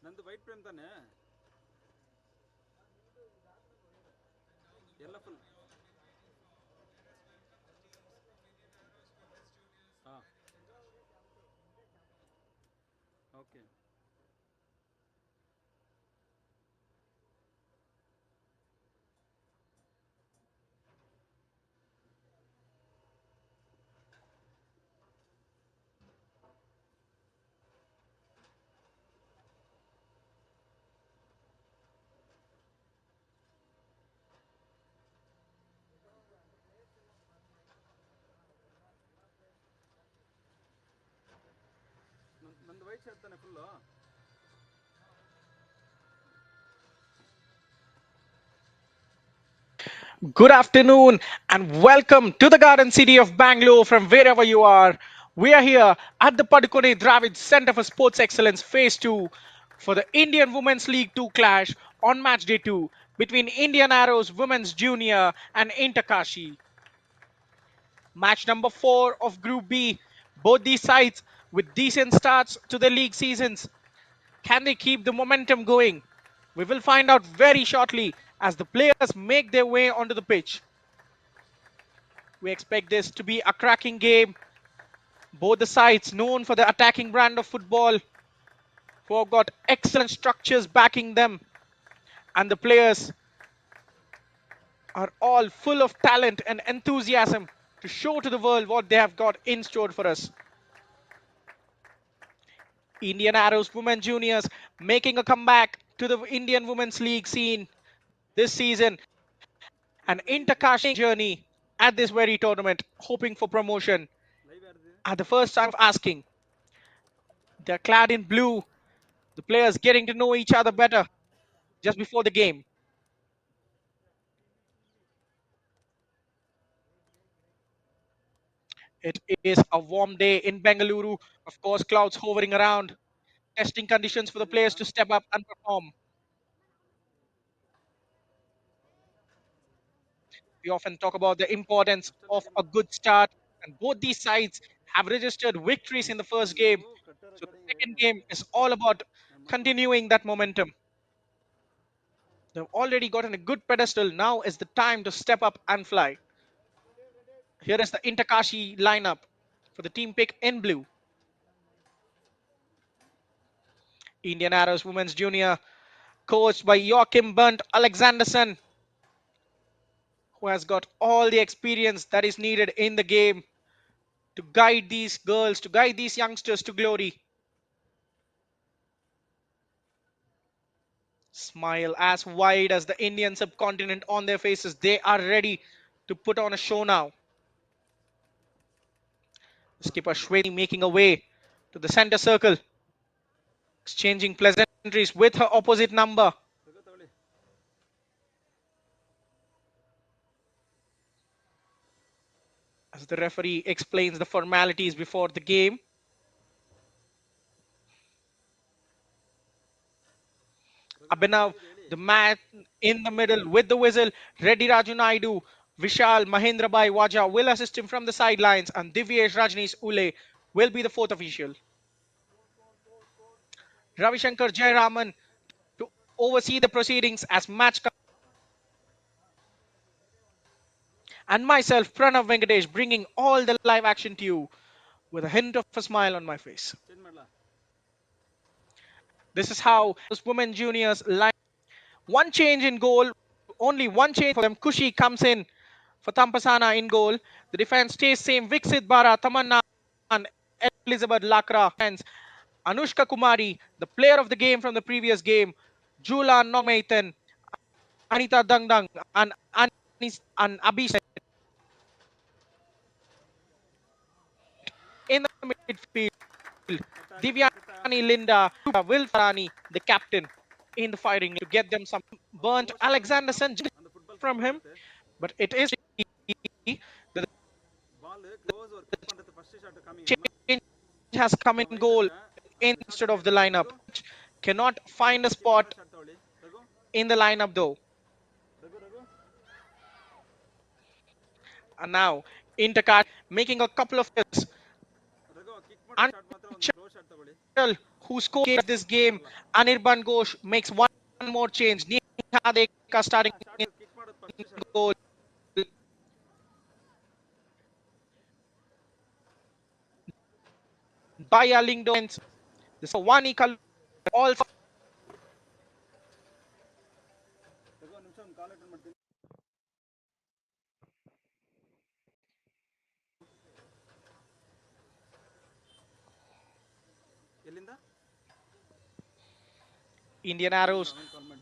ನಂದು white frame ತಾನೆ ಎಲ್ಲ ಫುಲ್ ಹಾಂ ಓಕೆ ನಂದು ವೈಟ್ ಶರ್ಟ್ ತಾನೆ full Good afternoon and welcome to the Garden City of Bangalore from wherever you are. We are here at the Padukone Dravid Center for Sports Excellence Phase 2 for the Indian Women's League 2 clash on match day 2 between Indian Arrows Women's Junior and Inter Kashi. Match number 4 of Group B. Both these sides with decent starts to the league seasons. Can they keep the momentum going? We will find out very shortly as the players make their way onto the pitch. We expect this to be a cracking game. Both the sides known for the attacking brand of football, who have got excellent structures backing them, and the players are all full of talent and enthusiasm to show to the world what they have got in store for us. Indian Arrows Women Juniors making a comeback to the Indian Women's League scene this season, an inter-Kashi journey at this very tournament, hoping for promotion. Live ಯಾರ್ದು At the first time of asking, they're clad in blue, the players getting to know each other better just before the game. It is a warm day in Bengaluru. Of course, clouds hovering around, testing conditions for the ಇದೆಯಾ players to step up and perform. We often talk about the importance ಅಷ್ಟೆಲ್ಲ of ಏನು a good start, and both these sides have registered victories in the first ಇದು game. ಕಟ್ಟರ So ಕಡೆ the wait second game ಮಾಡ್ತಾರೆ is all about ನಾನು ಮಾಡ್ಕೊಡ್ತೀನಿ continuing that momentum. They've already gotten a good pedestal. Now is the time to step up and fly. Here is the Interkashi lineup for the team pick in blue. Indian Arrows Women's Junior, coached by Joachim Bernd Alexanderson, who has got all the experience that is needed in the game to guide these girls, to guide these youngsters to glory. Smile as wide as the Indian subcontinent on their faces. They are ready to put on a show now. Skipper Shweti making a way to the center circle, exchanging pleasantries with her opposite number. ತಗೋ ತಗೊಳ್ಳಿ As the referee explains the formalities before the game, Raghu ನಂದು Abhinav, ಎಲ್ಲಿದೆ ಹೇಳಿ the man in the middle with the whistle, Reddy Raju Naidu, Vishal Mahendrabhai Waja will assist him from the sidelines, and Divyesh Rajneesh Ule will be the fourth official. Ravi Shankar Jayaraman to oversee the proceedings as match and myself, Pranav Venkatesh, bringing all the live action to you with a hint of a smile on my face. Change ಮಾಡಲಾ This is how those women juniors line. One change in goal, only one change for them. Kushi comes in for Tampasana in goal. The defense stays same. Viksit Bara, Tamanna, and Elizabeth Lakra. Hence, Anushka Kumari, the player of the game from the previous game, Jula Nomaithan, Anita Dangdang, and Abhishek in the midfield. ಕಟ್ಟ ಕಟ್ಟ ಕಟ್ಟ Divyani Linda, Will Farani, the captain, in the firing to get them some ಅವ್ನು burnt coach Alexanderson ಒಂದು football from him. ಬರುತ್ತೆ But it is the ball close ஒரு kick பண்றது first shot காமிங்க அம்மா change has come in நான் wait goal இருக்கேன் அந்த ஷாட் instead of the ತೆಗಿಯಲ್ಲ lineup. Raghu Cannot Raghu find a keeper spot shot ತಗೊಳ್ಳಿ Raghu in the lineup though. Raghu Raghu And now Intercat making a couple of hits. Raghu kick ಮಾಡೋ shot ಮಾತ್ರ ಒಂದು close shot ತಗೊಳ್ಳಿ. who scored this game. Anirban Ghosh makes one more change. Nihadeka starting shot in kick ಮಾಡೋದು first shot. goal. Baya Lingdo. This is one equal all. ತಗೋ ನಿಮಿಷ ಒಂದು ಕಾಲ್ attend ಮಾಡ್ತೀನಿ. ಎಲ್ಲಿಂದ Indian arrows ಆಮೇಲೆ ಕಾಲ್ ಮಾಡಿ.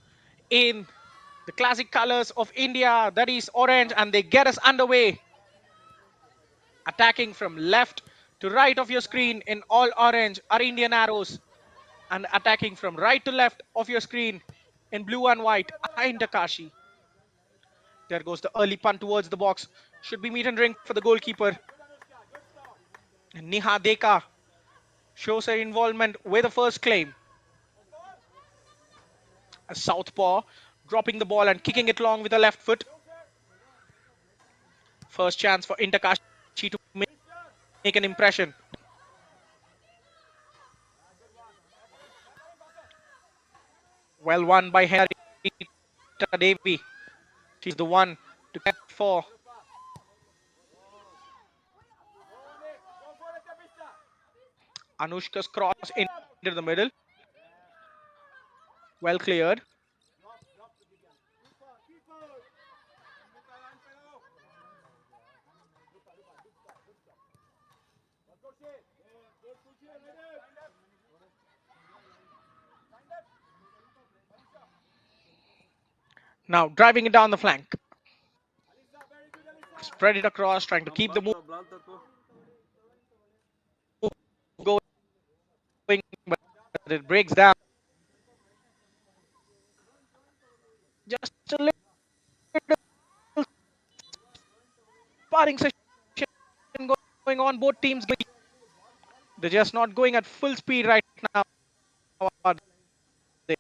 in the classic colors of India, that is orange, and they get us underway. Attacking from left to right of your screen in all orange are Indian arrows, and attacking from right to left of your screen in blue and white are Inter Kashi. There goes the early punt towards the box. Should be meet and drink for the goalkeeper. Niha Deka shows her involvement with the first claim. A southpaw, dropping the ball and kicking it long with the left foot. First chance for Inter Kashi to make an impression. Well won by Henry Devi. She's the one to get for. Anushka's cross into the middle. Well cleared. Now driving it down the flank. Spread it across, trying to keep the move ಬ್ಲಾಲ್ ತಪ್ಪು. going, but it breaks down. Just a little sparring session going on. Both teams, they're just not going at full speed right now. Are they?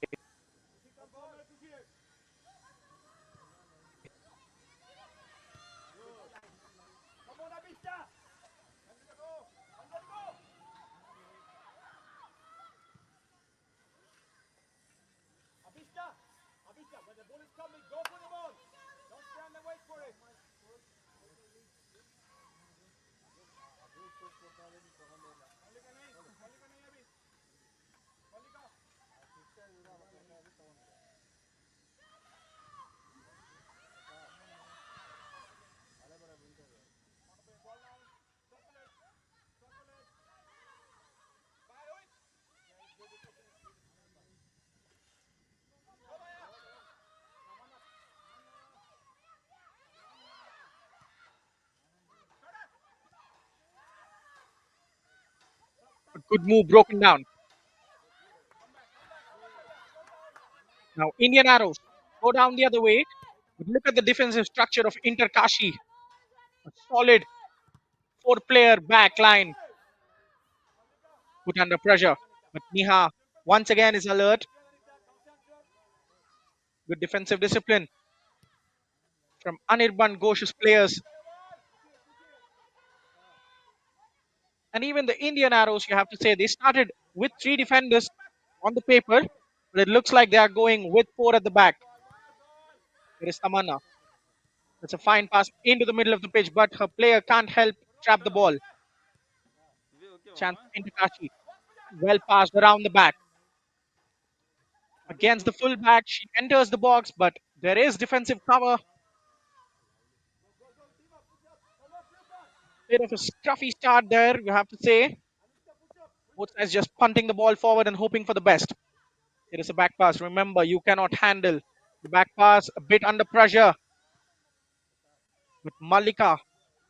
A good move broken down. Now Indian arrows go down the other way. But look at the defensive structure of Inter Kashi. A solid four-player back line put under pressure. But Niha once again is alert. Good defensive discipline from Anirban Ghosh's players. And even the Indian arrows, you have to say, they started with three defenders on the paper, but it looks like they are going with four at the back. There is Tamanna. It's a fine pass into the middle of the pitch, but her player can't help trap the ball. ಇವೆ okay Chance ಮಾಮ. into Kashi. Well passed around the back. Against the full back, she enters the box, but there is defensive cover. Bit of a scruffy start there, you have to say. Both sides just punting the ball forward and hoping for the best. It is a back pass. Remember, you cannot handle the back pass a bit under pressure. But Malika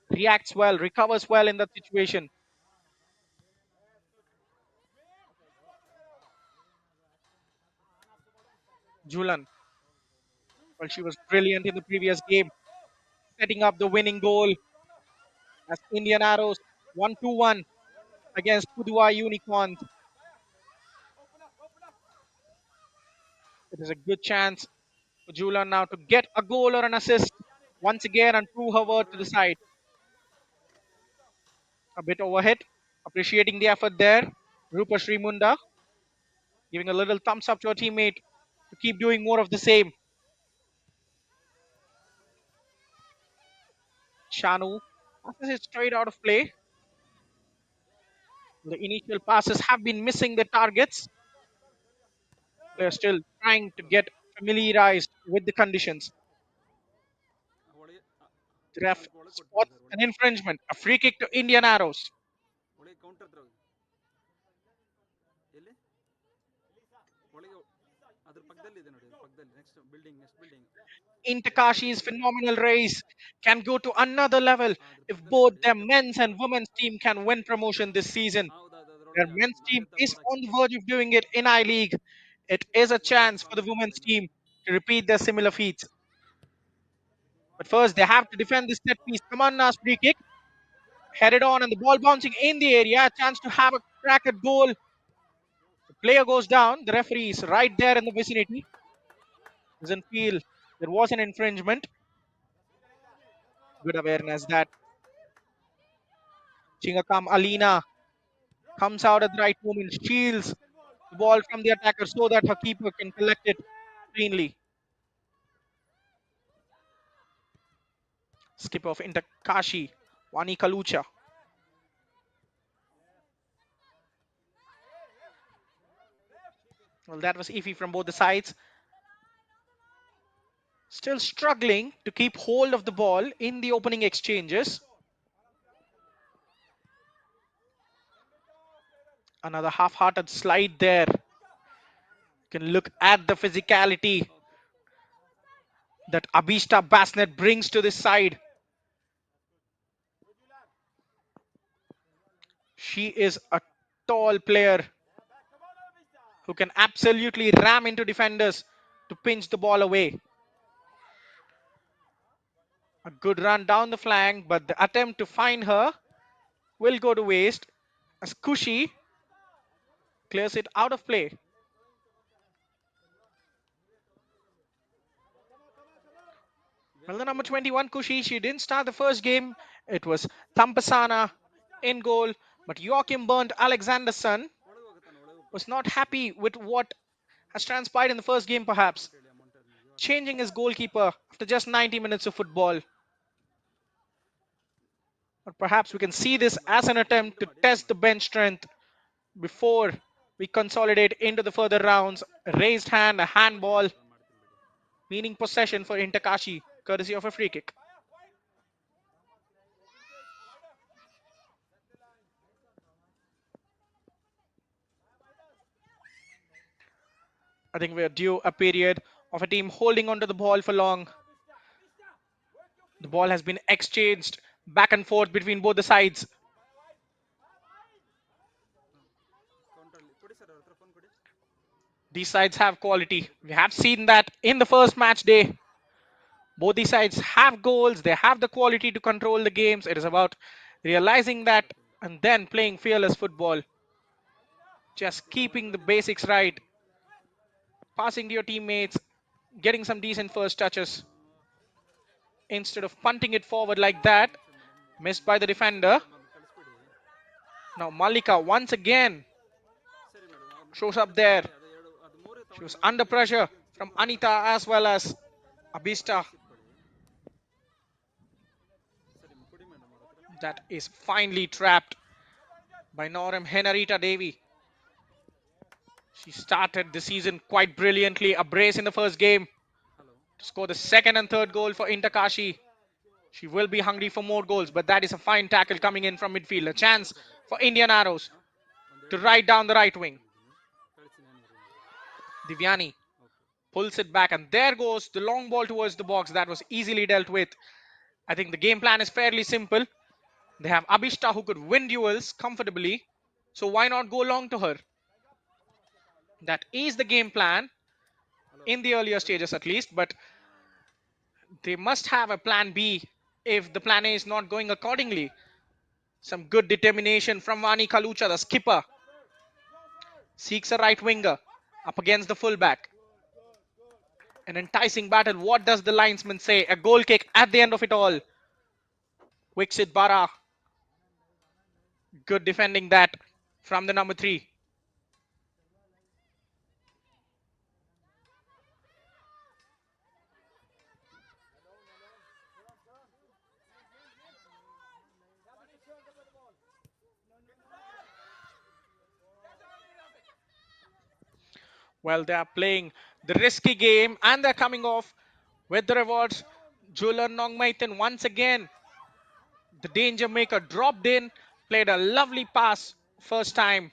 reacts well, recovers well in that situation. Julan, well, she was brilliant in the previous game, setting up the winning goal as Indian Arrows 1-1 against Pudua Unicorns. It is a good chance for Julan now to get a goal or an assist once again and prove her word to the side. A bit overhit. Appreciating the effort there. Rupa Srimunda giving a little thumbs up to her teammate to keep doing more of the same. Shanu passes it straight out of play. The initial passes have been missing the targets. They're still trying to get familiarized with the conditions. ಒಳಗೆ The ref ಅದಕ್ಕೆ ಒಳಗೆ spots ಕೊಟ್ಬಿಟ್ಟಿದ್ದಾರೆ an ಒಳಗೆ infringement, a free kick to Indian Arrows. ಒಳಗೆ counter ಹತ್ರ ಹೋಗಿ ಎಲ್ಲಿ ಒಳಗೆ ಅದ್ರ ಪಕ್ಕದಲ್ಲಿ ಇದೆ ನೋಡಿ ಪಕ್ಕದಲ್ಲಿ next building Intakashi's phenomenal race can go to another level ಅದ್ರ if ಪಕ್ಕದಲ್ಲಿ both ನೋಡಿ their left men's and women's team can win promotion this season. ಹೌದು Their ಅದರೊಳಗೆ men's team ಗೆದ್ದ is ಗೋಲ್ on ಹಾಕಿ the verge of doing it in I League. It is a ಒಳಗೆ chance for the concrete women's ಇತ್ತಲ್ಲ team to repeat their similar feats. But first, they have to defend this set piece. Tamanna's free kick headed on, and the ball bouncing in the area. A chance to have a crack at goal. The player goes down. The referee is right there in the vicinity. Doesn't feel there was an infringement. Good awareness that Chingakam Alina comes out at the right moment, shields the ball from the attacker so that her keeper can collect it cleanly. Skip off into Kashi, Wani Kalucha. Well, that was iffy from both the sides. Still struggling to keep hold of the ball in the opening exchanges. Another half-hearted slide there. You can look at the physicality that Abhishta Basnet brings to this side. She is a tall player who can absolutely ram into defenders to pinch the ball away. A good run down the flank, but the attempt to find her will go to waste as Kushi clears it out of play. Well, the number 21, Kushi, she didn't start the first game. It was Thampasana in goal, but Joachim Bernd Alexanderson ಒಳಗೆ ಹೋಗುತ್ತಾನೆ ಒಳಗೆ ಹೋಗ್ಬೇಕು was not happy with what has transpired in the first game, perhaps, ಹೇಳಿ amount ನಿಮಗೆ changing his goalkeeper after just 90 minutes of football. Or perhaps we can see this as an attempt to test the bench strength before we consolidate into the further rounds. A raised hand, a handball, ಮಾಡ್ತೀನಿ ಬಿಡಿ meaning possession for Intakashi, courtesy of a free kick. I think we're due a period of a team holding onto the ball for long. The ball has been exchanged back and forth between both the sides. ಕೌಂಟ್ರಲ್ಲಿ ಕೊಡಿ sir ಅವ್ರ ಹತ್ರ phone ಕೊಡಿ These sides have quality. We have seen that in the first match day. Both these sides have goals, they have the quality to control the games. It is about realizing that and then playing fearless football. Just keeping the basics right, passing to your teammates, getting some decent first touches instead of punting it forward like that. Missed by the defender. ಕಳಿಸ್ಬಿಡಿ Now Malika once again ಸರಿ madam ಅವ್ರು shows up there. ಅದು ಎರಡು ಅದು ಮೂರೇ She was ತಗೊಂಡು under pressure from Anita as well as Abhishta. ಕೊಡಿ ಸರಿ ಕೊಡಿ ಮೇಡಮ್ ಅವ್ರ ಹತ್ರ That is finally trapped by Noram Henarita Devi. She started the season quite brilliantly. A brace in the first game hello to score the second and third goal for Intakashi. She will be hungry for more goals, but that is a fine tackle coming in from midfield. A chance for Indian Arrows to ride down the right wing. ಕಳಿಸಿ ನಾನು Divyani okay pulls it back, and there goes the long ball towards the box. That was easily dealt with. I think the game plan is fairly simple. They have Abhishta who could win duels comfortably, so why not go long to her? That is the game plan in the earlier stages at least, but they must have a plan B if the plan A is not going accordingly. Some good determination from Vani Kalucha, the skipper. Seeks a right winger up against the fullback. An enticing battle. What does the linesman say? A goal kick at the end of it all. Wixit Bara Good defending that from the number 3. Well, they are playing the risky game and they're coming off with the rewards. Julan Nongmaitin once again, the danger maker, dropped in, played a lovely pass first time,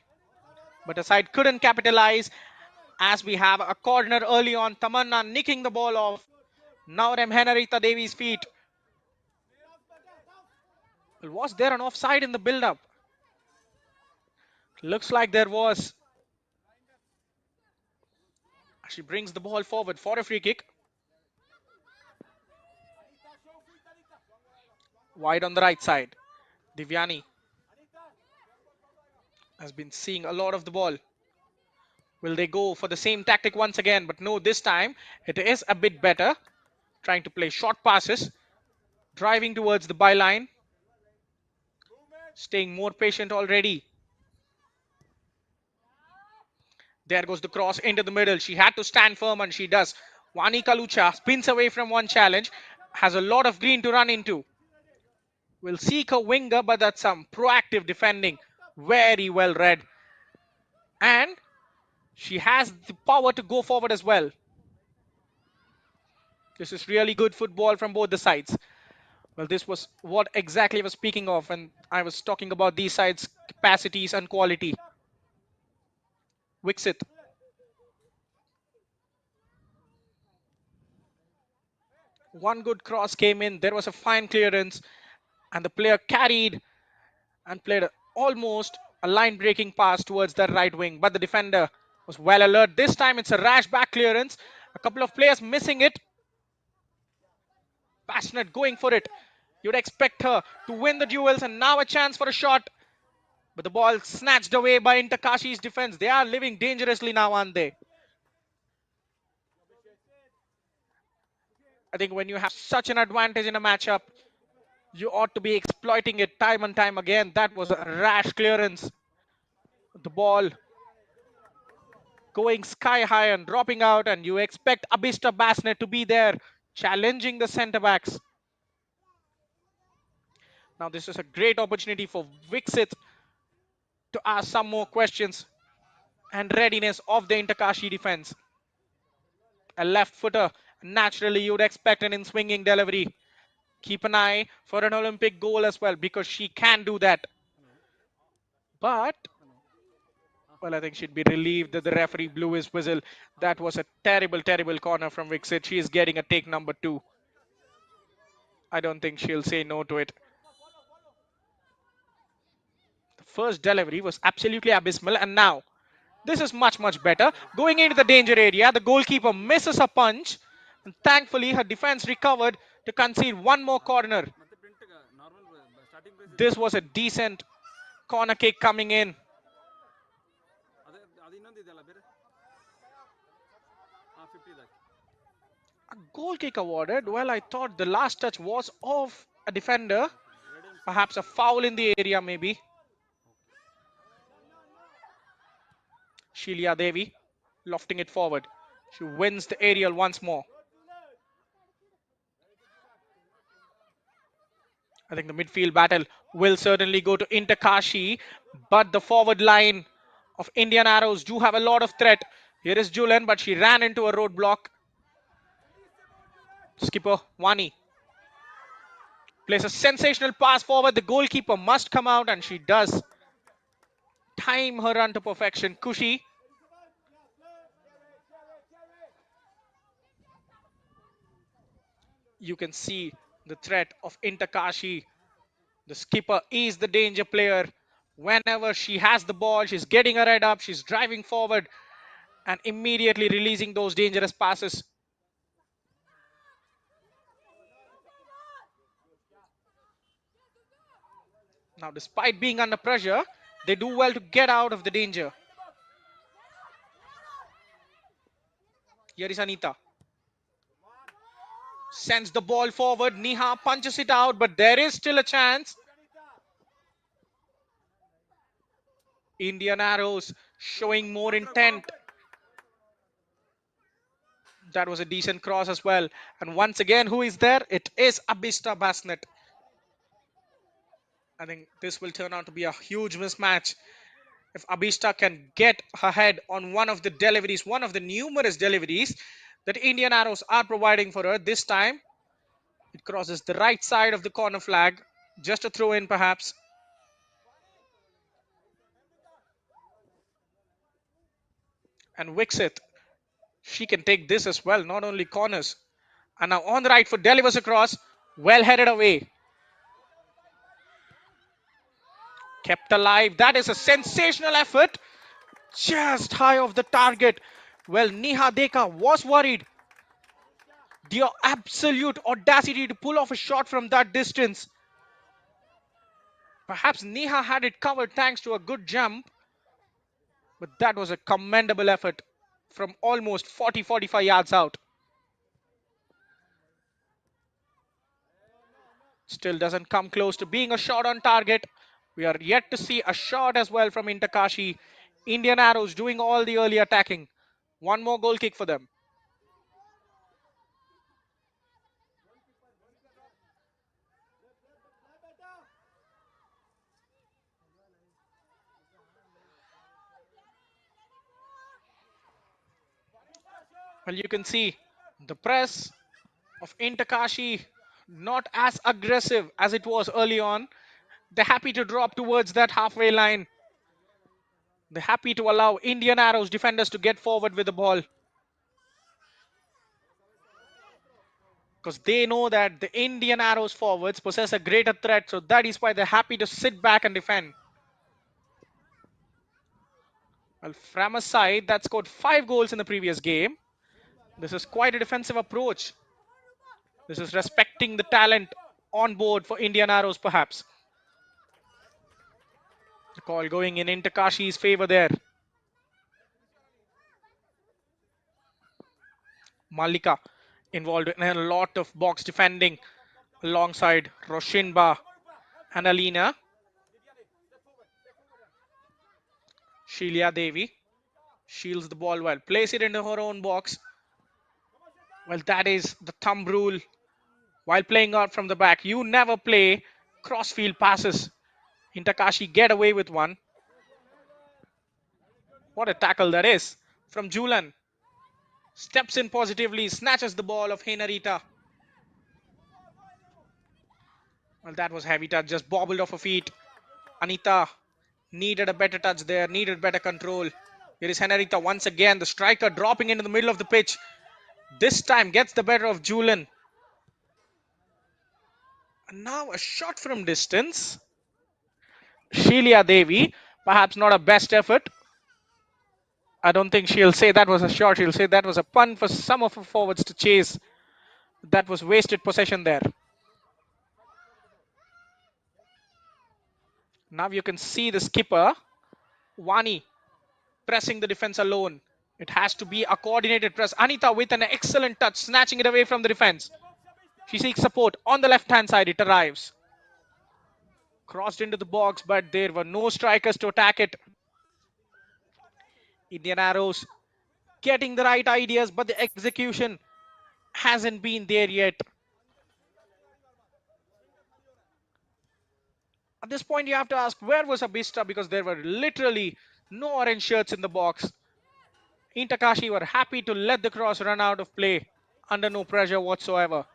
but the side couldn't capitalize as we have a corner early on. Tamanna nicking the ball off. Now Remhenarita Devi's feet. Well, was there an offside in the build-up? Looks like there was. She brings the ball forward for a free kick. Wide on the right side. Divyani has been seeing a lot of the ball. Will they go for the same tactic once again? But no, this time it is a bit better. Trying to play short passes. Driving towards the byline. Staying more patient already. There goes the cross into the middle. She had to stand firm and she does. Wani Kalucha spins away from one challenge. Has a lot of green to run into. Will seek a winger, but that's some proactive defending. Very well read. And she has the power to go forward as well. This is really good football from both the sides. Well, this was what exactly I was speaking of when I was talking about these sides' capacities and quality. Wixit. One good cross came in. There was a fine clearance. And the player carried and played almost a line breaking pass towards the right wing. But the defender was well alert. This time it's a rash back clearance. A couple of players missing it. Passionate going for it. You'd expect her to win the duels, and now a chance for a shot. But the ball snatched away by Inter Kashi's defense. They are living dangerously now, aren't they? I think when you have such an advantage in a matchup, you ought to be exploiting it time and time again. That was a rash clearance. The ball going sky high and dropping out, and you expect Abista Basnet to be there challenging the centre backs. Now this is a great opportunity for Wixit to ask some more questions and readiness of the Interkashi defense. A left footer, naturally you would expect an in-swinging delivery. Keep an eye for an Olympic goal as well, because she can do that. But well, I think she'd be relieved that the referee blew his whistle. That was a terrible, terrible corner from Wixit. She is getting a take number 2. I don't think she'll say no to it. The first delivery was absolutely abysmal, and now this is much, much better. Going into the danger area, the goalkeeper misses a punch, and thankfully her defense recovered to concede one more corner. ಮತ್ತೆ print normal starting price This was a decent corner kick coming in. ಅದೇ ಅದು ಇನ್ನೊಂದು ಇದೆಯಲ್ಲ ಬೇರೆ 50 ದಾಗಿ A goal kick awarded. Well, I thought the last touch was of a defender. Perhaps a foul in the area, maybe. Shelia Devi lofting it forward. She wins the aerial once more. I think the midfield battle will certainly go to Interkashi, but the forward line of Indian Arrows do have a lot of threat. Here is Julian, but she ran into a roadblock. Skipper Wani plays a sensational pass forward. The goalkeeper must come out, and she does. Time her run to perfection. Kushi. You can see the threat of Interkashi. The skipper is the danger player. Whenever she has the ball, she's getting her head up, she's driving forward and immediately releasing those dangerous passes. Now, despite being under pressure, they do well to get out of the danger. Here is Anita. Sends the ball forward. Neha punches it out, but there is still a chance. Indian Arrows showing more intent. That was a decent cross as well. And once again, who is there? It is Abhishta Basnet. I think this will turn out to be a huge mismatch. If Abhishta can get her head on one of the deliveries, one of the numerous deliveries that Indian Arrows are providing for her, this time it crosses the right side of the corner flag. Just a throw in, perhaps. And Wixit, she can take this as well, not only corners. And now on the right foot, delivers across, well headed away. Kept alive. That is a sensational effort. Just high of the target. Well, Neha Deka was worried. The absolute audacity to pull off a shot from that distance. Perhaps Neha had it covered thanks to a good jump, but that was a commendable effort from almost 40-45 yards out. Still doesn't come close to being a shot on target. We are yet to see a shot as well from Kashi. Indian Arrows doing all the early attacking. One more goal kick for them. Well, you can see the press of Kashi not as aggressive as it was early on. They're happy to drop towards that halfway line. They're happy to allow Indian Arrows defenders to get forward with the ball. Because they know that the Indian Arrows forwards possess a greater threat. So that is why they're happy to sit back and defend. Well, from a side that scored 5 goals in the previous game, this is quite a defensive approach. This is respecting the talent on board for Indian Arrows, perhaps. The call going in Takashi's favor there. Malika involved in a lot of box defending alongside Roshinba and Alina. Sheila Devi shields the ball well, plays it into her own box. Well, that is the thumb rule while playing out from the back. You never play crossfield passes. Takashi get away with one. What a tackle that is from Julan. Steps in positively, snatches the ball of Henarita. Well, that was heavy touch, just bobbled off her feet. Anita needed a better touch there, needed better control. Here is Henarita once again, the striker dropping into the middle of the pitch. This time gets the better of Julan. And now a shot from distance. Sheila Devi, perhaps not a best effort. I don't think she'll say that was a shot. She'll say that was a pun for some of her forwards to chase. That was wasted possession there. Now you can see the skipper, Wani, pressing the defense alone. It has to be a coordinated press. Anita with an excellent touch, snatching it away from the defense. She seeks support on the left-hand side. It arrives. Crossed into the box, but there were no strikers to attack it. Indian Arrows getting the right ideas, but the execution hasn't been there yet. At this point, you have to ask, where was Abhishta? Because there were literally no orange shirts in the box. Takashi were happy to let the cross run out of play under no pressure whatsoever.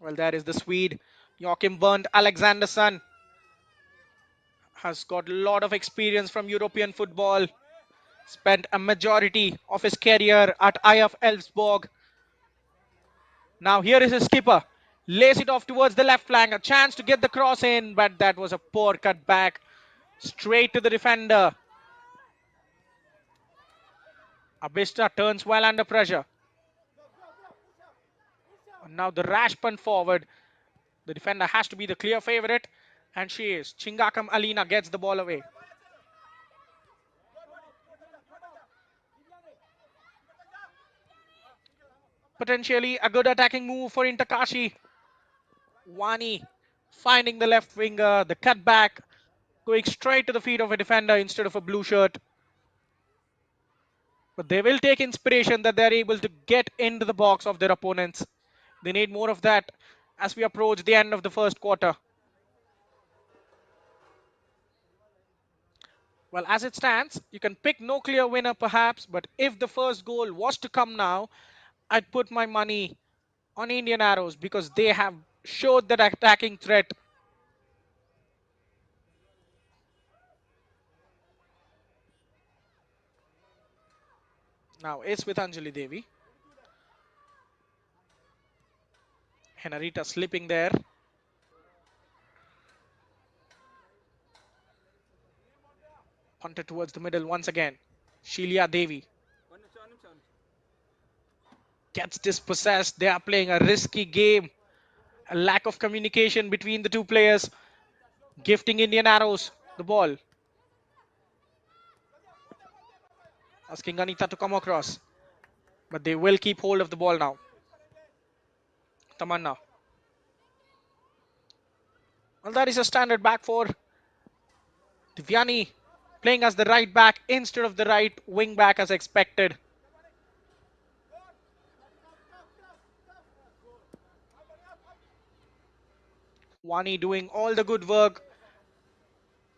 Well, there is the Swede, Joachim Berndt Alexanderson. Has got a lot of experience from European football. Spent a majority of his career at IF Elfsborg. Now here is his skipper. Lays it off towards the left flank. A chance to get the cross in, but that was a poor cut back. Straight to the defender. Abhishta turns well under pressure. And now the rash punt forward. The defender has to be the clear favorite. And she is. Chingakam Alina gets the ball away. Potentially a good attacking move for Kashi. Wani finding the left winger, the cutback, going straight to the feet of a defender instead of a blue shirt. But they will take inspiration that they're able to get into the box of their opponents. They need more of that as we approach the end of the first quarter. Well, as it stands, you can pick no clear winner perhaps, but if the first goal was to come now, I'd put my money on Indian Arrows because they have showed that attacking threat. Now it's with Anjali Devi. Henarita slipping there. Punted towards the middle once again. Shelia Devi gets dispossessed. They are playing a risky game. A lack of communication between the two players. Gifting Indian Arrows the ball. Asking Anita to come across. But they will keep hold of the ball now. Tamanna. Well, that is a standard back four. Divyani playing as the right back instead of the right wing back as expected. Wani doing all the good work,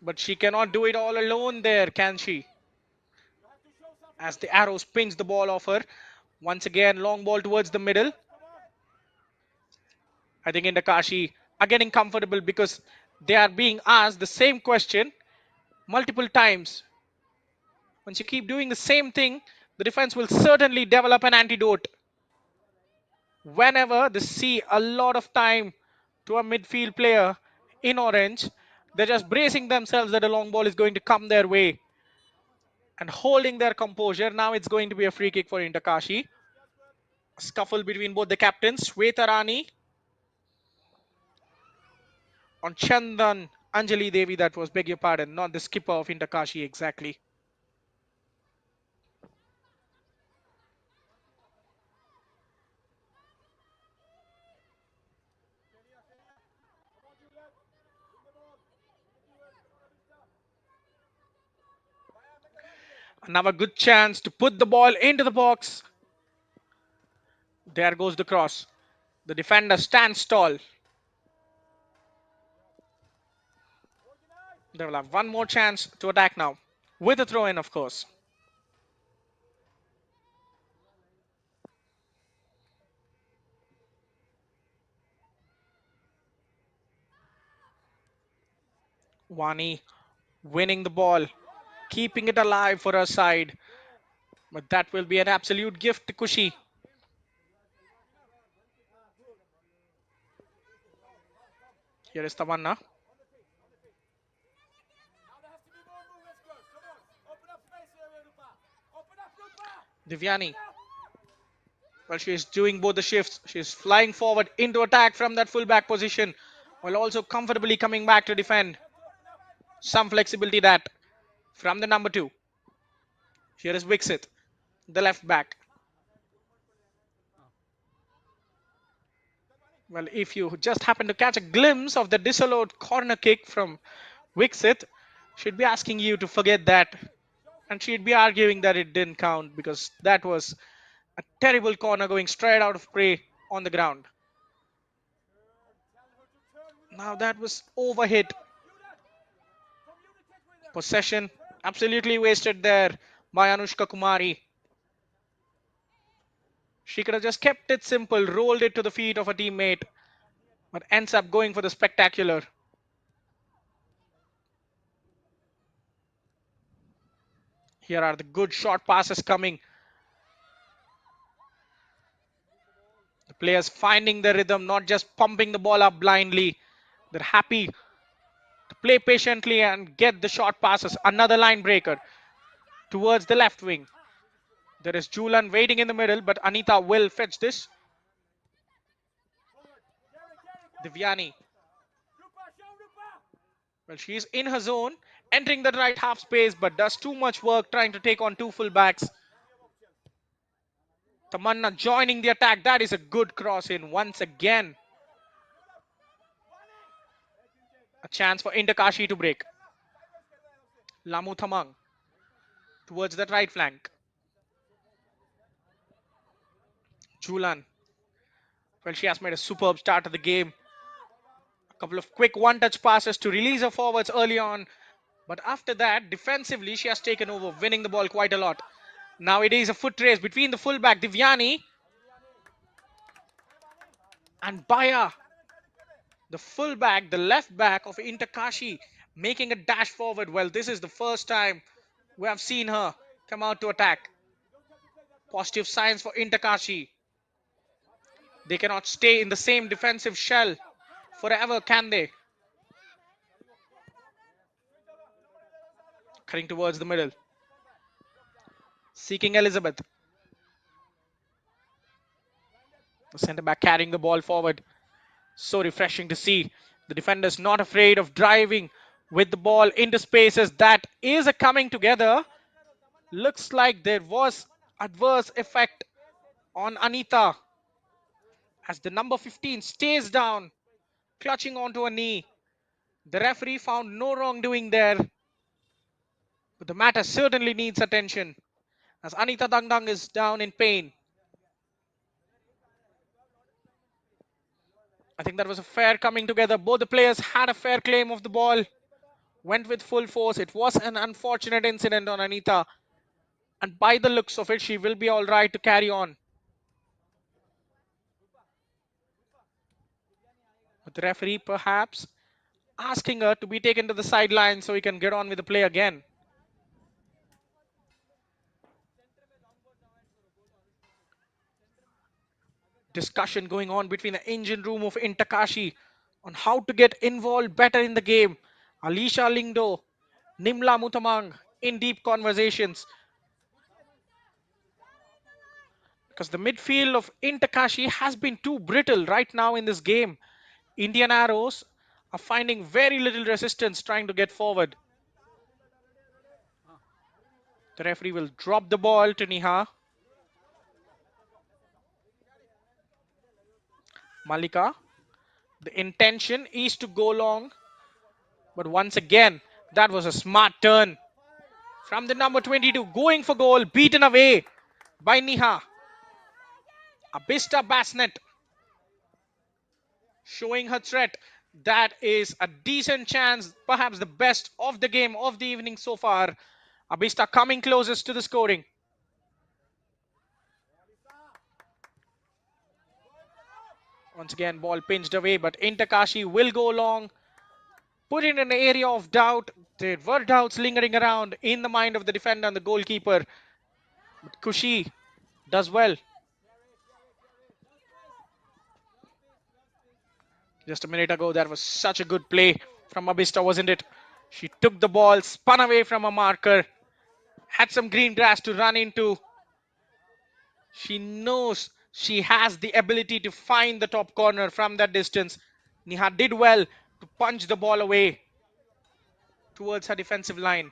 but she cannot do it all alone there, can she? As the arrow spins the ball off her. Once again, long ball towards the middle. I think Kashi are getting comfortable because they are being asked the same question multiple times. Once you keep doing the same thing, the defense will certainly develop an antidote. Whenever they see a lot of time to a midfield player in orange, they're just bracing themselves that a long ball is going to come their way and holding their composure. Now it's going to be a free kick for Kashi. Scuffle between both the captains. Shweta Rani on Chandan. Anjali Devi, that was, beg your pardon, not the skipper of Kashi exactly. Another good chance to put the ball into the box. There goes the cross. The defender stands tall. They will have one more chance to attack now. With a throw in, of course. Wani winning the ball, keeping it alive for her side. But that will be an absolute gift to Kushi. Here is Tamanna. Divyani. Well, she is doing both the shifts. She is flying forward into attack from that fullback position while also comfortably coming back to defend. Some flexibility that from the number two. Here is Wixit, the left back. Well, if you just happen to catch a glimpse of the disallowed corner kick from Wixit, she'd be asking you to forget that. And she'd be arguing that it didn't count because that was a terrible corner going straight out of play on the ground. Now that was overhit. Possession absolutely wasted there by Anushka Kumari. She could have just kept it simple, rolled it to the feet of a teammate, but ends up going for the spectacular. Here are the good short passes coming. The players finding the rhythm, not just pumping the ball up blindly. They're happy to play patiently and get the short passes. Another line breaker towards the left wing. There is Julan waiting in the middle, but Anita will fetch this. Divyani. Well, she's in her zone, entering the right half space, but does too much work trying to take on two full backs. Tamanna joining the attack. That is a good cross in once again. A chance for Interkashi to break. Lamu Thamang towards that right flank. Julan. Well, she has made a superb start of the game. A couple of quick one-touch passes to release her forwards early on. But after that, defensively, she has taken over, winning the ball quite a lot. Now it is a foot race between the fullback, Divyani, and Baya, the fullback, the left back of Interkashi, making a dash forward. Well, this is the first time we have seen her come out to attack. Positive signs for Interkashi. They cannot stay in the same defensive shell forever, can they? Cutting towards the middle. Seeking Elizabeth. The centre back carrying the ball forward. So refreshing to see. The defenders not afraid of driving with the ball into spaces. That is a coming together. Looks like there was adverse effect on Anita as the number 15 stays down, clutching onto a knee. The referee found no wrongdoing there, but the matter certainly needs attention as Anita Dangdang is down in pain. I think that was a fair coming together. Both the players had a fair claim of the ball, went with full force. It was an unfortunate incident on Anita, and by the looks of it, she will be all right to carry on. But the referee perhaps asking her to be taken to the sideline so he can get on with the play again. Discussion going on between the engine room of Intakashi on how to get involved better in the game. Alicia Lingdo, Nimla Mutamang in deep conversations. Because the midfield of Intakashi has been too brittle right now in this game. Indian Arrows are finding very little resistance trying to get forward. The referee will drop the ball to Niha. Malika. The intention is to go long. But once again, that was a smart turn from the number 22. Going for goal. Beaten away by Niha. Abista Basnet showing her threat. That is a decent chance. Perhaps the best of the game of the evening so far. Abista coming closest to the scoring. Once again, ball pinched away, but Intakashi will go long. Put in an area of doubt. There were doubts lingering around in the mind of the defender and the goalkeeper. But Kushi does well. Just a minute ago, that was such a good play from Abista, wasn't it? She took the ball, spun away from a marker, had some green grass to run into. She knows she has the ability to find the top corner from that distance. Niha did well to punch the ball away towards her defensive line.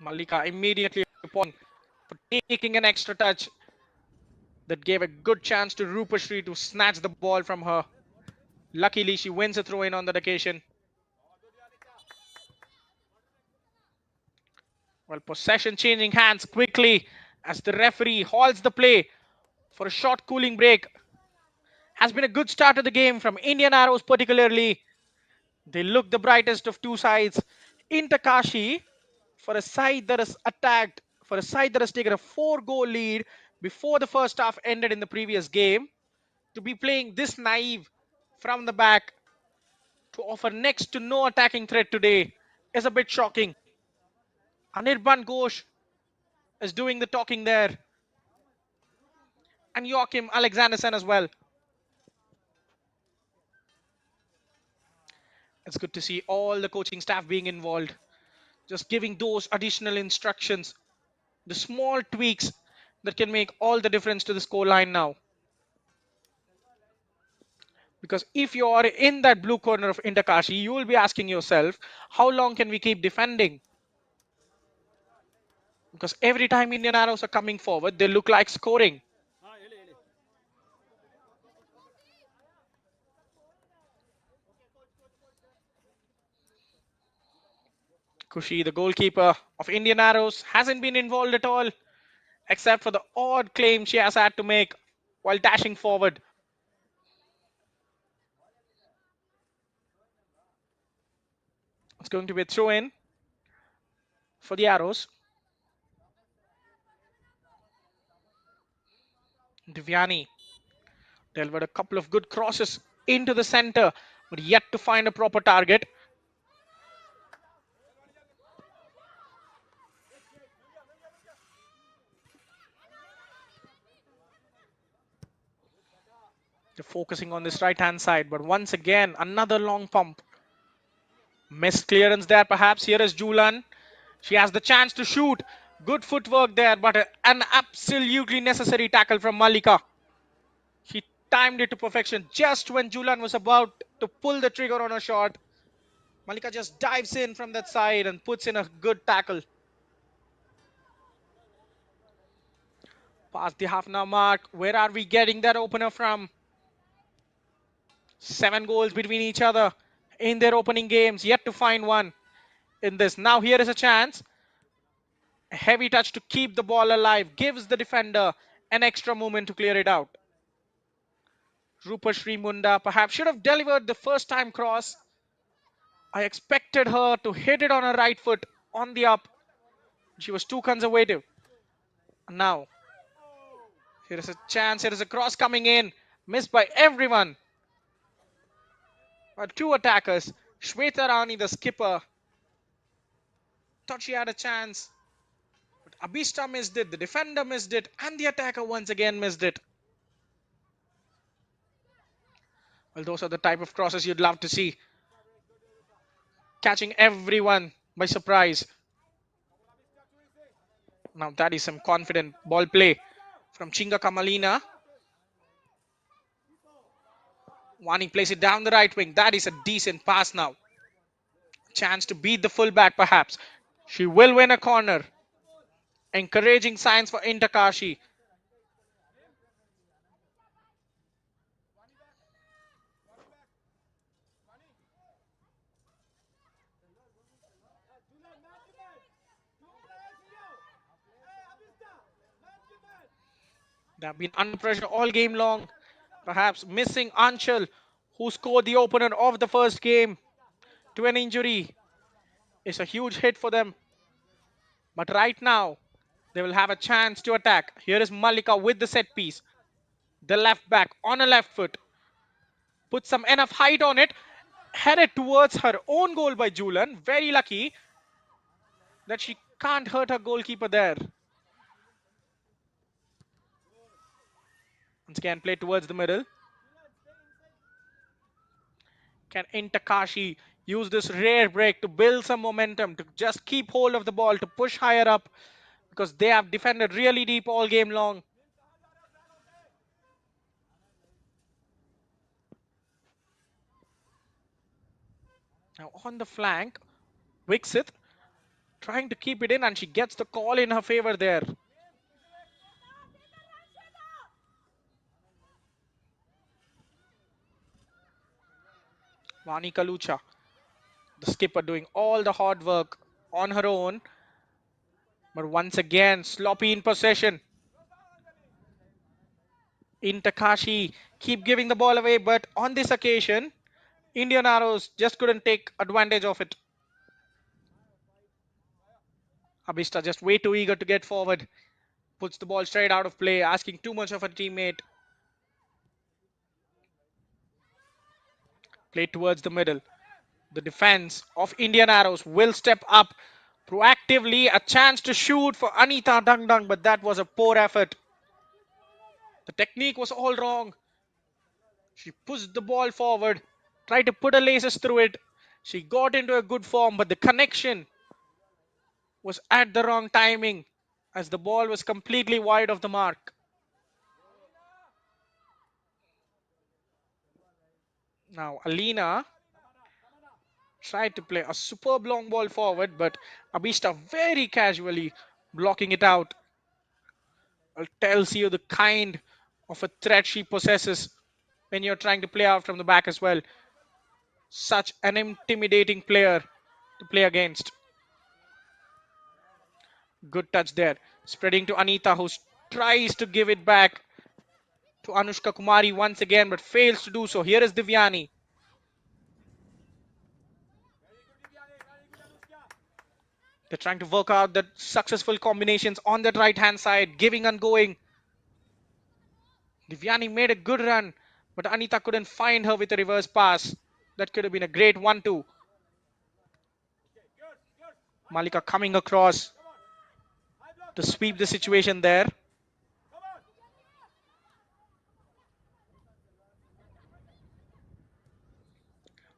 Malika immediately appointing for taking an extra touch that gave a good chance to Rupashri to snatch the ball from her. Luckily, she wins a throw in on that occasion. Well, possession changing hands quickly as the referee halts the play for a short cooling break. Has been a good start to the game from Indian Arrows particularly. They look the brightest of two sides. In Takashi, for a side that has attacked, for a side that has taken a 4-goal lead before the first half ended in the previous game, to be playing this naive from the back, to offer next to no attacking threat today is a bit shocking. Anirban Ghosh is doing the talking there. And Joachim Alexanderson as well. It's good to see all the coaching staff being involved. Just giving those additional instructions. The small tweaks that can make all the difference to the scoreline now. Because if you are in that blue corner of Intakashi, you will be asking yourself, how long can we keep defending? because every time Indian arrows are coming forward, they look like scoring. ಹಾಂ ಹೇಳಿ ಹೇಳಿ. Kushi, the goalkeeper of Indian arrows, hasn't been involved at all, except for the odd claim she has had to make while dashing forward. It's going to be a throw in for the arrows. Divyani delivered a couple of good crosses into the center, but yet to find a proper target. They're focusing on this right hand side, but once again, another long pump. Missed clearance there, perhaps. Here is Julan. She has the chance to shoot. Good footwork there, but an absolutely necessary tackle from Malika. She timed it to perfection just when Julan was about to pull the trigger on a shot. Malika just dives in from that side and puts in a good tackle. Past the half an hour mark. Where are we getting that opener from? 7 goals between each other in their opening games. Yet to find one in this. Now here is a chance. A heavy touch to keep the ball alive. Gives the defender an extra moment to clear it out. Rupa Srimunda perhaps should have delivered the first time cross. I expected her to hit it on her right foot on the up. She was too conservative. Now, here is a chance. Here is a cross coming in. Missed by everyone. Two attackers. Shweta Rani, the skipper, thought she had a chance. But Abhishta missed it. The defender missed it. And the attacker once again missed it. Well, those are the type of crosses you'd love to see. Catching everyone by surprise. Now that is some confident ball play from Chinga Kamalina. Wani plays it down the right wing. That is a decent pass now. Chance to beat the fullback perhaps. She will win a corner. Encouraging signs for Kashi. They have been under pressure all game long. Perhaps missing Anchal, who scored the opener of the first game, to an injury. It's a huge hit for them. But right now, they will have a chance to attack. Here is Malika with the set piece. The left back on a left foot. Put some enough height on it. Headed towards her own goal by Julan. Very lucky that she can't hurt her goalkeeper there. Once again, play towards the middle. Can Kashi use this rare break to build some momentum, to just keep hold of the ball, to push higher up, because they have defended really deep all game long. Now on the flank, Wixit trying to keep it in, and she gets the call in her favor there. Vani Kalucha, the skipper, doing all the hard work on her own. But once again, sloppy in possession. Kashi keep giving the ball away, but on this occasion, Indian Arrows just couldn't take advantage of it. Abhishta just way too eager to get forward. Puts the ball straight out of play, asking too much of her teammate. Play towards the middle. The defense of Indian Arrows will step up proactively. A chance to shoot for Anita Dangdang, but that was a poor effort. The technique was all wrong. She pushed the ball forward, tried to put her laces through it. She got into a good form, but the connection was at the wrong timing as the ball was completely wide of the mark. Now, Alina tried to play a superb long ball forward, but Abhishta very casually blocking it out. It tells you the kind of a threat she possesses when you're trying to play out from the back as well. Such an intimidating player to play against. Good touch there. Spreading to Anita, who tries to give it back to Anushka Kumari once again, but fails to do so. Here is Divyani. They're trying to work out the successful combinations on that right hand side, giving and going. Divyani made a good run, but Anita couldn't find her with a reverse pass. That could have been a great 1-2. Malika coming across to sweep the situation there.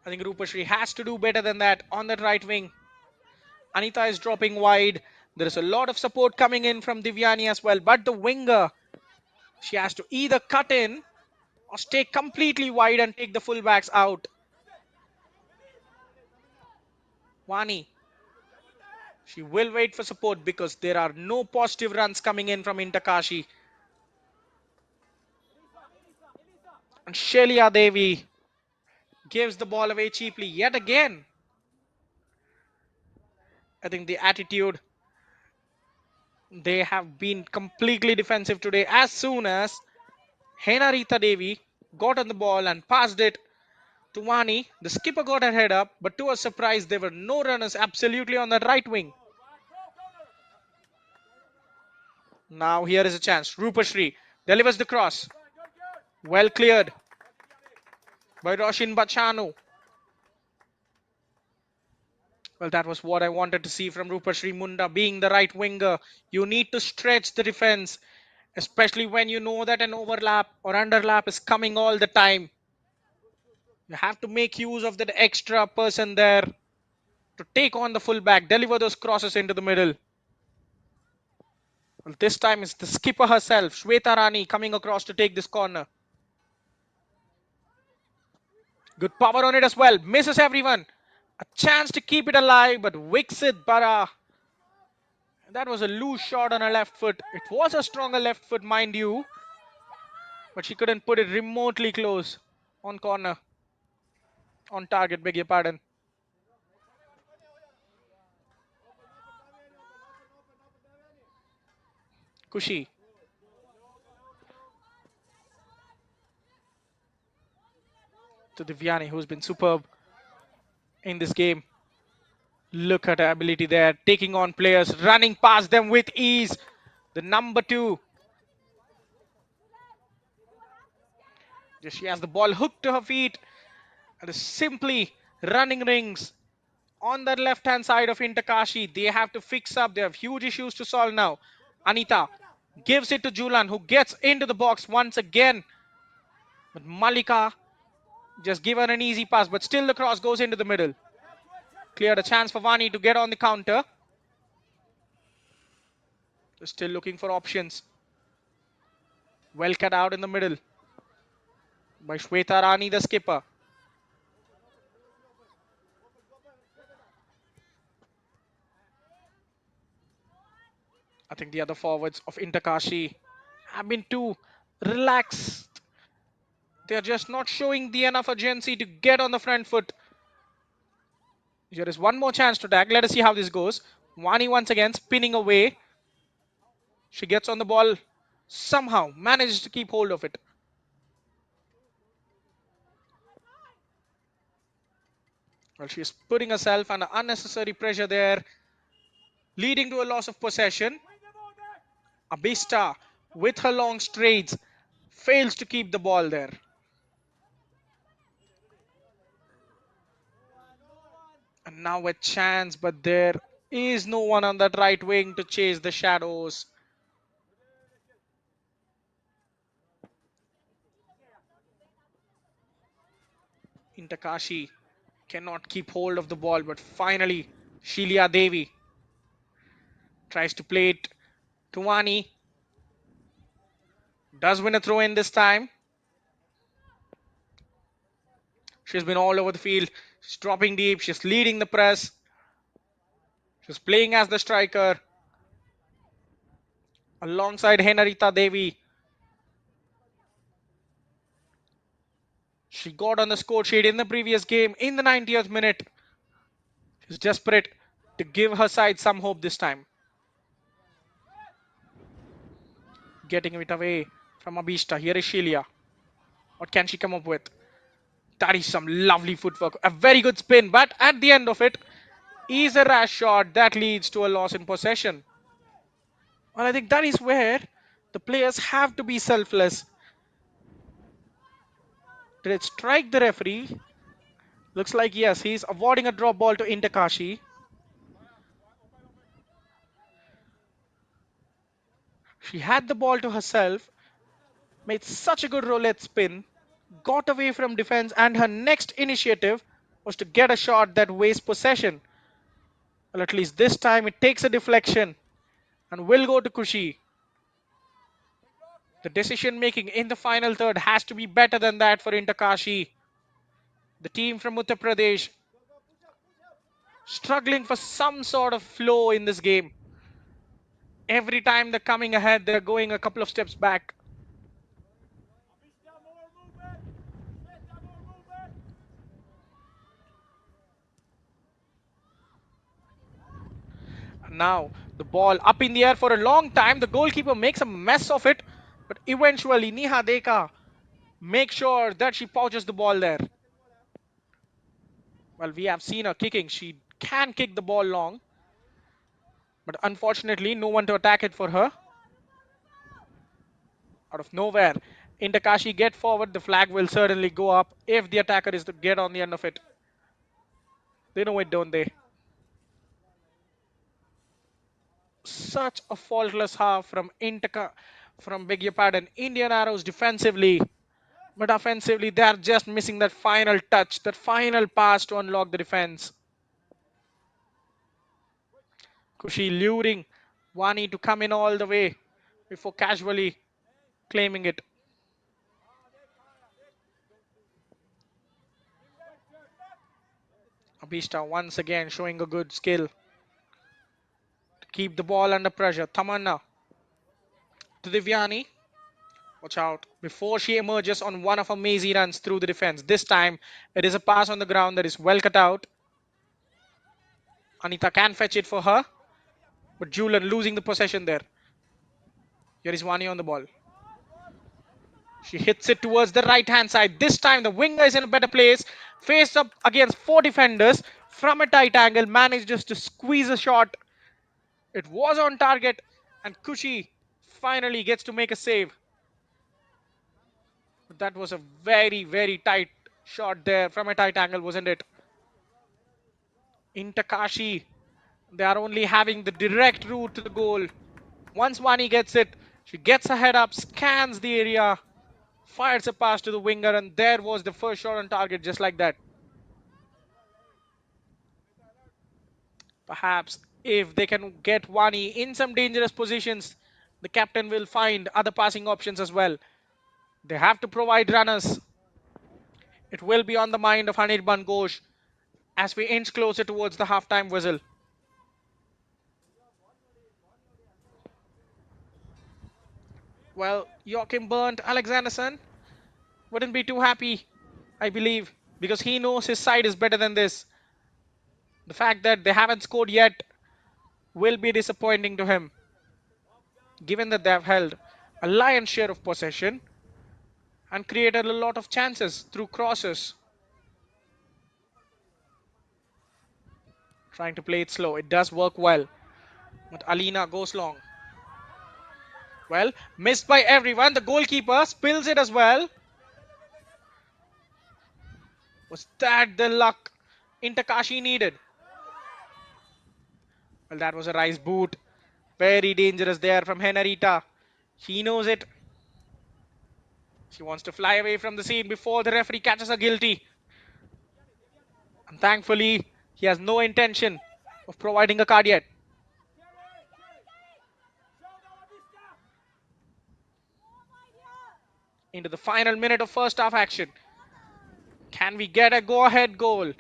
I think Rupashri has to do better than that on that right wing. Anita is dropping wide. There is a lot of support coming in from Divyani as well. But the winger, she has to either cut in or stay completely wide and take the fullbacks out. Wani, she will wait for support because there are no positive runs coming in from Kashi. And Shelia Devi gives the ball away cheaply yet again. I think the attitude, they have been completely defensive today. As soon as Hena Rita Devi got on the ball and passed it to Wani, the skipper got her head up, but to her surprise, there were no runners absolutely on that right wing. Now here is a chance. Rupashri delivers the cross. Well cleared by Roshin Bachanu. Well, that was what I wanted to see from Rupashri Munda. Being the right winger, you need to stretch the defense, especially when you know that an overlap or underlap is coming all the time. You have to make use of that extra person there to take on the fullback, deliver those crosses into the middle. Well, this time it's the skipper herself, Shweta Rani, coming across to take this corner. Good power on it as well. Misses everyone. A chance to keep it alive, but Wixit Bara. That was a loose shot on her left foot. It was a stronger left foot, mind you, but she couldn't put it remotely close on corner. On target, beg your pardon. Kushi. To Divyani, who's been superb in this game. Look at her ability there, taking on players, running past them with ease. The number 2. She has the ball hooked to her feet and is simply running rings on the left hand side of Kashi. They have to fix up. They have huge issues to solve now. Anita gives it to Julan, who gets into the box once again. But Malika just give her an easy pass, but still the cross goes into the middle. Cleared a chance for Vani to get on the counter. They're still looking for options. Well cut out in the middle by Shweta Rani, the skipper. I think the other forwards of Kashi have been too relaxed. They're just not showing the enough urgency to get on the front foot. There is one more chance to tag. Let us see how this goes. Wani once again spinning away. She gets on the ball. Somehow manages to keep hold of it. Well, she is putting herself under unnecessary pressure there, leading to a loss of possession. Abista, with her long straights, fails to keep the ball there. And now a chance, but there is no one on that right wing to chase the shadows. Kashi cannot keep hold of the ball, but finally Shelia Devi tries to play it to Wani. Does win a throw in this time. She's been all over the field. She's dropping deep. She's leading the press. She's playing as the striker. alongside Henarita Devi. She got on the score sheet in the previous game in the 90th minute. She's desperate to give her side some hope this time. Getting it away from Abhishta. Here is Shelia. What can she come up with? That is some lovely footwork. A very good spin, but at the end of it is a rash shot that leads to a loss in possession. Well, I think that is where the players have to be selfless. Did it strike the referee? Looks like yes, he's awarding a drop ball to Kashi. She had the ball to herself, made such a good roulette spin, got away from defense, and her next initiative was to get a shot that wastes possession. Well, at least this time it takes a deflection and will go to Kushi. The decision making in the final third has to be better than that for Kashi. The team from Uttar Pradesh struggling for some sort of flow in this game. Every time they're coming ahead, they're going a couple of steps back. And now the ball up in the air for a long time. The goalkeeper makes a mess of it, but eventually Neha Deka makes sure that she pouches the ball there. Well, we have seen her kicking. She can kick the ball long, but unfortunately, no one to attack it for her. Out of nowhere, Kashi get forward. The flag will certainly go up if the attacker is to get on the end of it. They know it, don't they? Such a faultless half from beg your pardon, Indian Arrows defensively. But offensively, they are just missing that final touch, that final pass to unlock the defense. Kushi luring Wani to come in all the way before casually claiming it. Abhishta once again showing a good skill to keep the ball under pressure. Tamanna to Divyani. Watch out before she emerges on one of her mazy runs through the defense. This time it is a pass on the ground that is well cut out. Anita can fetch it for her, but Julian losing the possession there. Here is Wani on the ball. She hits it towards the right hand side. This time the winger is in a better place. Faced up against four defenders from a tight angle. Manages to squeeze a shot. It was on target and Kushi finally gets to make a save. But that was a very, very tight shot there from a tight angle, wasn't it? In Takashi, they are only having the direct route to the goal. Once Wani gets it, she gets her head up, scans the area, fires a pass to the winger, and there was the first shot on target, just like that. Perhaps if they can get Wani in some dangerous positions, the captain will find other passing options as well. They have to provide runners. It will be on the mind of Anirban Ghosh as we inch closer towards the halftime whistle. Well, Joachim Bernd Alexanderson wouldn't be too happy, I believe, because he knows his side is better than this. The fact that they haven't scored yet will be disappointing to him, given that they have held a lion's share of possession and created a lot of chances through crosses. Trying to play it slow. It does work well, but Alina goes long. Well, missed by everyone. The goalkeeper spills it as well. Was that the luck Takashi needed? Well, that was a rice boot. Very dangerous there from Henarita. She knows it. She wants to fly away from the scene before the referee catches her guilty. And thankfully, he has no intention of providing a card yet. Into the final minute of first half action. Can we get a go-ahead goal?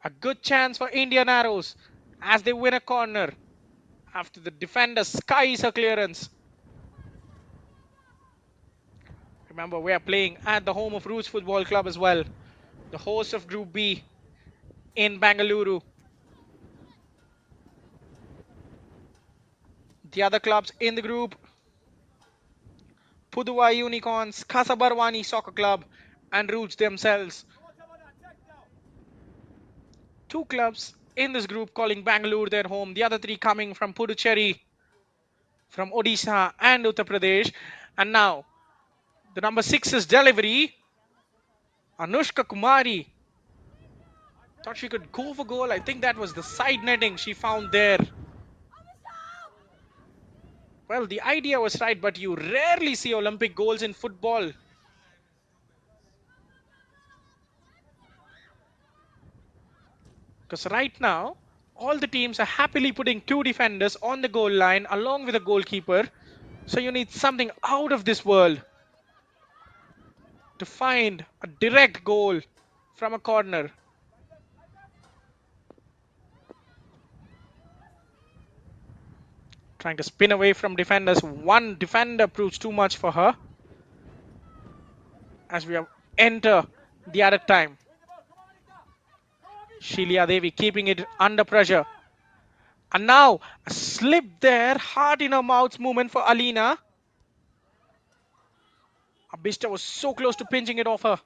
A good chance for Indian Arrows as they win a corner after the defender skies her clearance. Remember, we are playing at the home of Roots Football Club as well, the host of Group B in Bangalore. The other clubs in the group: Puduvai Unicorns, Kasabarwani Soccer Club, and Roots themselves. Two clubs in this group calling Bangalore their home, the other three coming from Puducherry, from Odisha and Uttar Pradesh. And now, the number 6's delivery, Anushka Kumari. Thought she could go for goal. I think that was the side netting she found there. Well, the idea was right, but you rarely see Olympic goals in football. Because right now, all the teams are happily putting two defenders on the goal line along with a goalkeeper. So you need something out of this world to find a direct goal from a corner. Trying to spin away from defenders. One defender proves too much for her as we have enter the other time. Shilia Devi keeping it under pressure. And now a slip there, heart in her mouth movement for Alina. Abista was so close to pinching it off her.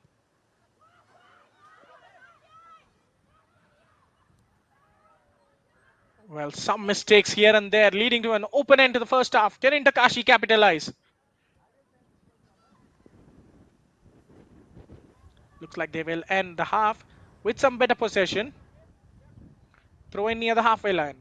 Well, some mistakes here and there leading to an open end to the first half. Can Kashi capitalize? Looks like they will end the half with some better possession. Throw in near the halfway line.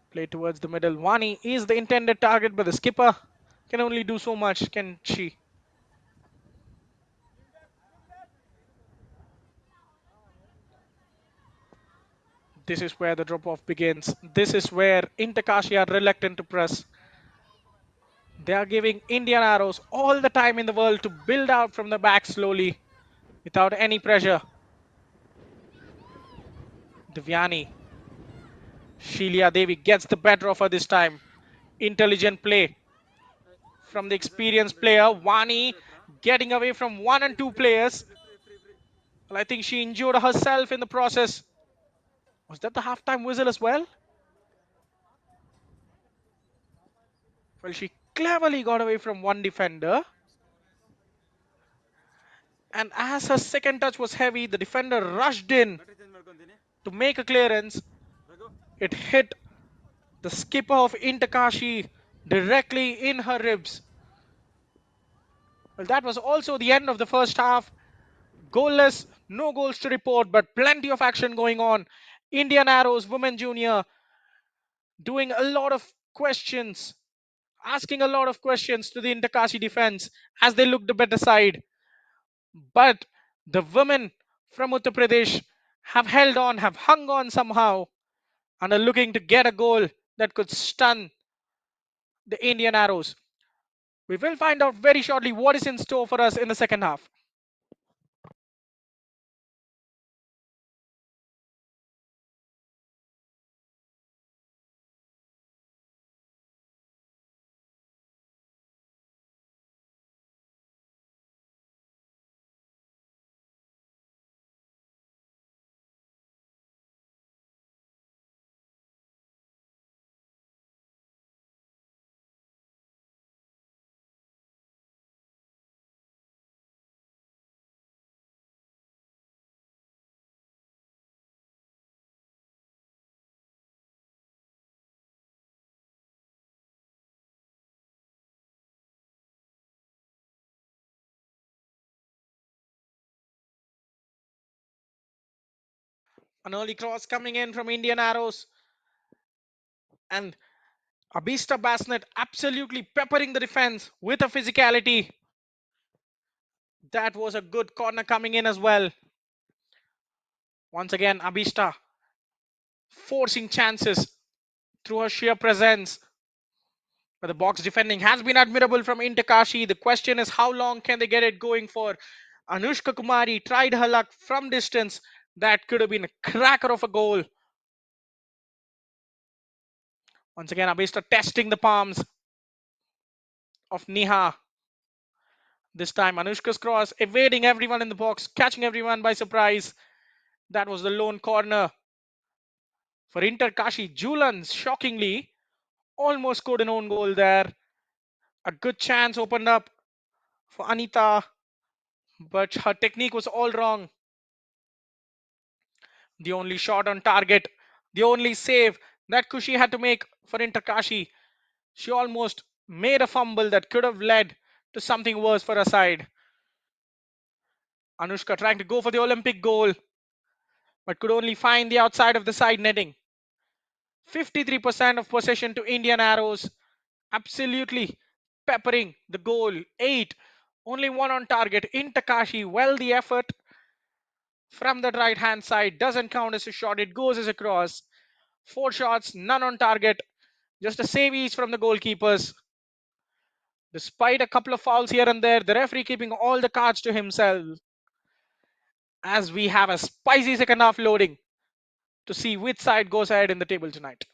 Play towards the middle. Wani is the intended target, but the skipper can only do so much, can she? This is where the drop off begins. This is where Kashi are reluctant to press. They are giving Indian Arrows all the time in the world to build out from the back slowly without any pressure. Divyani. Shelia Devi gets the better of her this time. Intelligent play from the experienced player. Wani getting away from one and two players. Well, I think she injured herself in the process. Was that the halftime whistle as well? Well, she cleverly got away from one defender. And as her second touch was heavy, the defender rushed in to make a clearance. It hit the skipper of Kashi directly in her ribs. Well, that was also the end of the first half. Goalless, no goals to report, but plenty of action going on. Indian Arrows Women Junior doing a lot of questions, asking a lot of questions to the Kashi defense as they look the better side. But the women from Uttar Pradesh have held on, have hung on somehow, and are looking to get a goal that could stun the Indian Arrows. We will find out very shortly what is in store for us in the second half. An early cross coming in from Indian Arrows, and Abista Basnet absolutely peppering the defense with a physicality. That was a good corner coming in as well. Once again, Abista forcing chances through her sheer presence. But the box defending has been admirable from Kashi. The question is, how long can they get it going for? Anushka Kumari tried her luck from distance. That could have been a cracker of a goal. Once again, Abhishek testing the palms of Neha. This time, Anushka's cross, evading everyone in the box, catching everyone by surprise. That was the lone corner for Inter. Kashi Julans, shockingly, almost scored an own goal there. A good chance opened up for Anita, but her technique was all wrong. The only shot on target, the only save that Kushi had to make for Inter Kashi. She almost made a fumble that could have led to something worse for her side. Anushka trying to go for the Olympic goal, but could only find the outside of the side netting. 53% of possession to Indian Arrows, absolutely peppering the goal. 8, only one on target. In Takashi, well, the effort from the right hand side doesn't count as a shot, it goes as a cross. 4 shots, none on target, just a save each from the goalkeepers. Despite a couple of fouls here and there, the referee keeping all the cards to himself as we have a spicy second half loading to see which side goes ahead in the table tonight.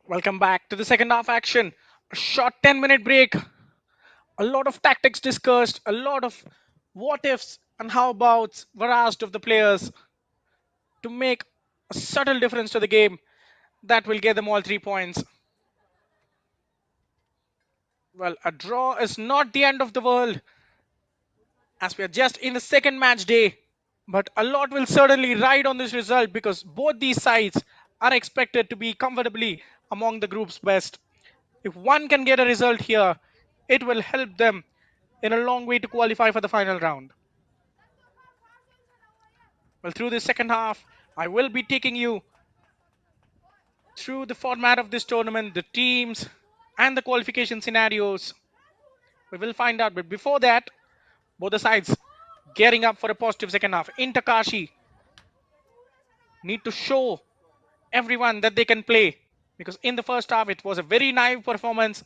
Welcome back to the second half action. A short 10-minute break. A lot of tactics discussed, a lot of what ifs and how abouts were asked of the players to make a subtle difference to the game that will get them all 3 points. Well, a draw is not the end of the world as we are just in the second match day. But a lot will certainly ride on this result because both these sides are expected to be comfortably among the group's best. If one can get a result here, it will help them in a long way to qualify for the final round. Well, through the second half, I will be taking you through the format of this tournament, the teams, and the qualification scenarios. We will find out. But before that, both the sides gearing up for a positive second half. In Takashi, need to show everyone that they can play because in the first half it was a very naive performance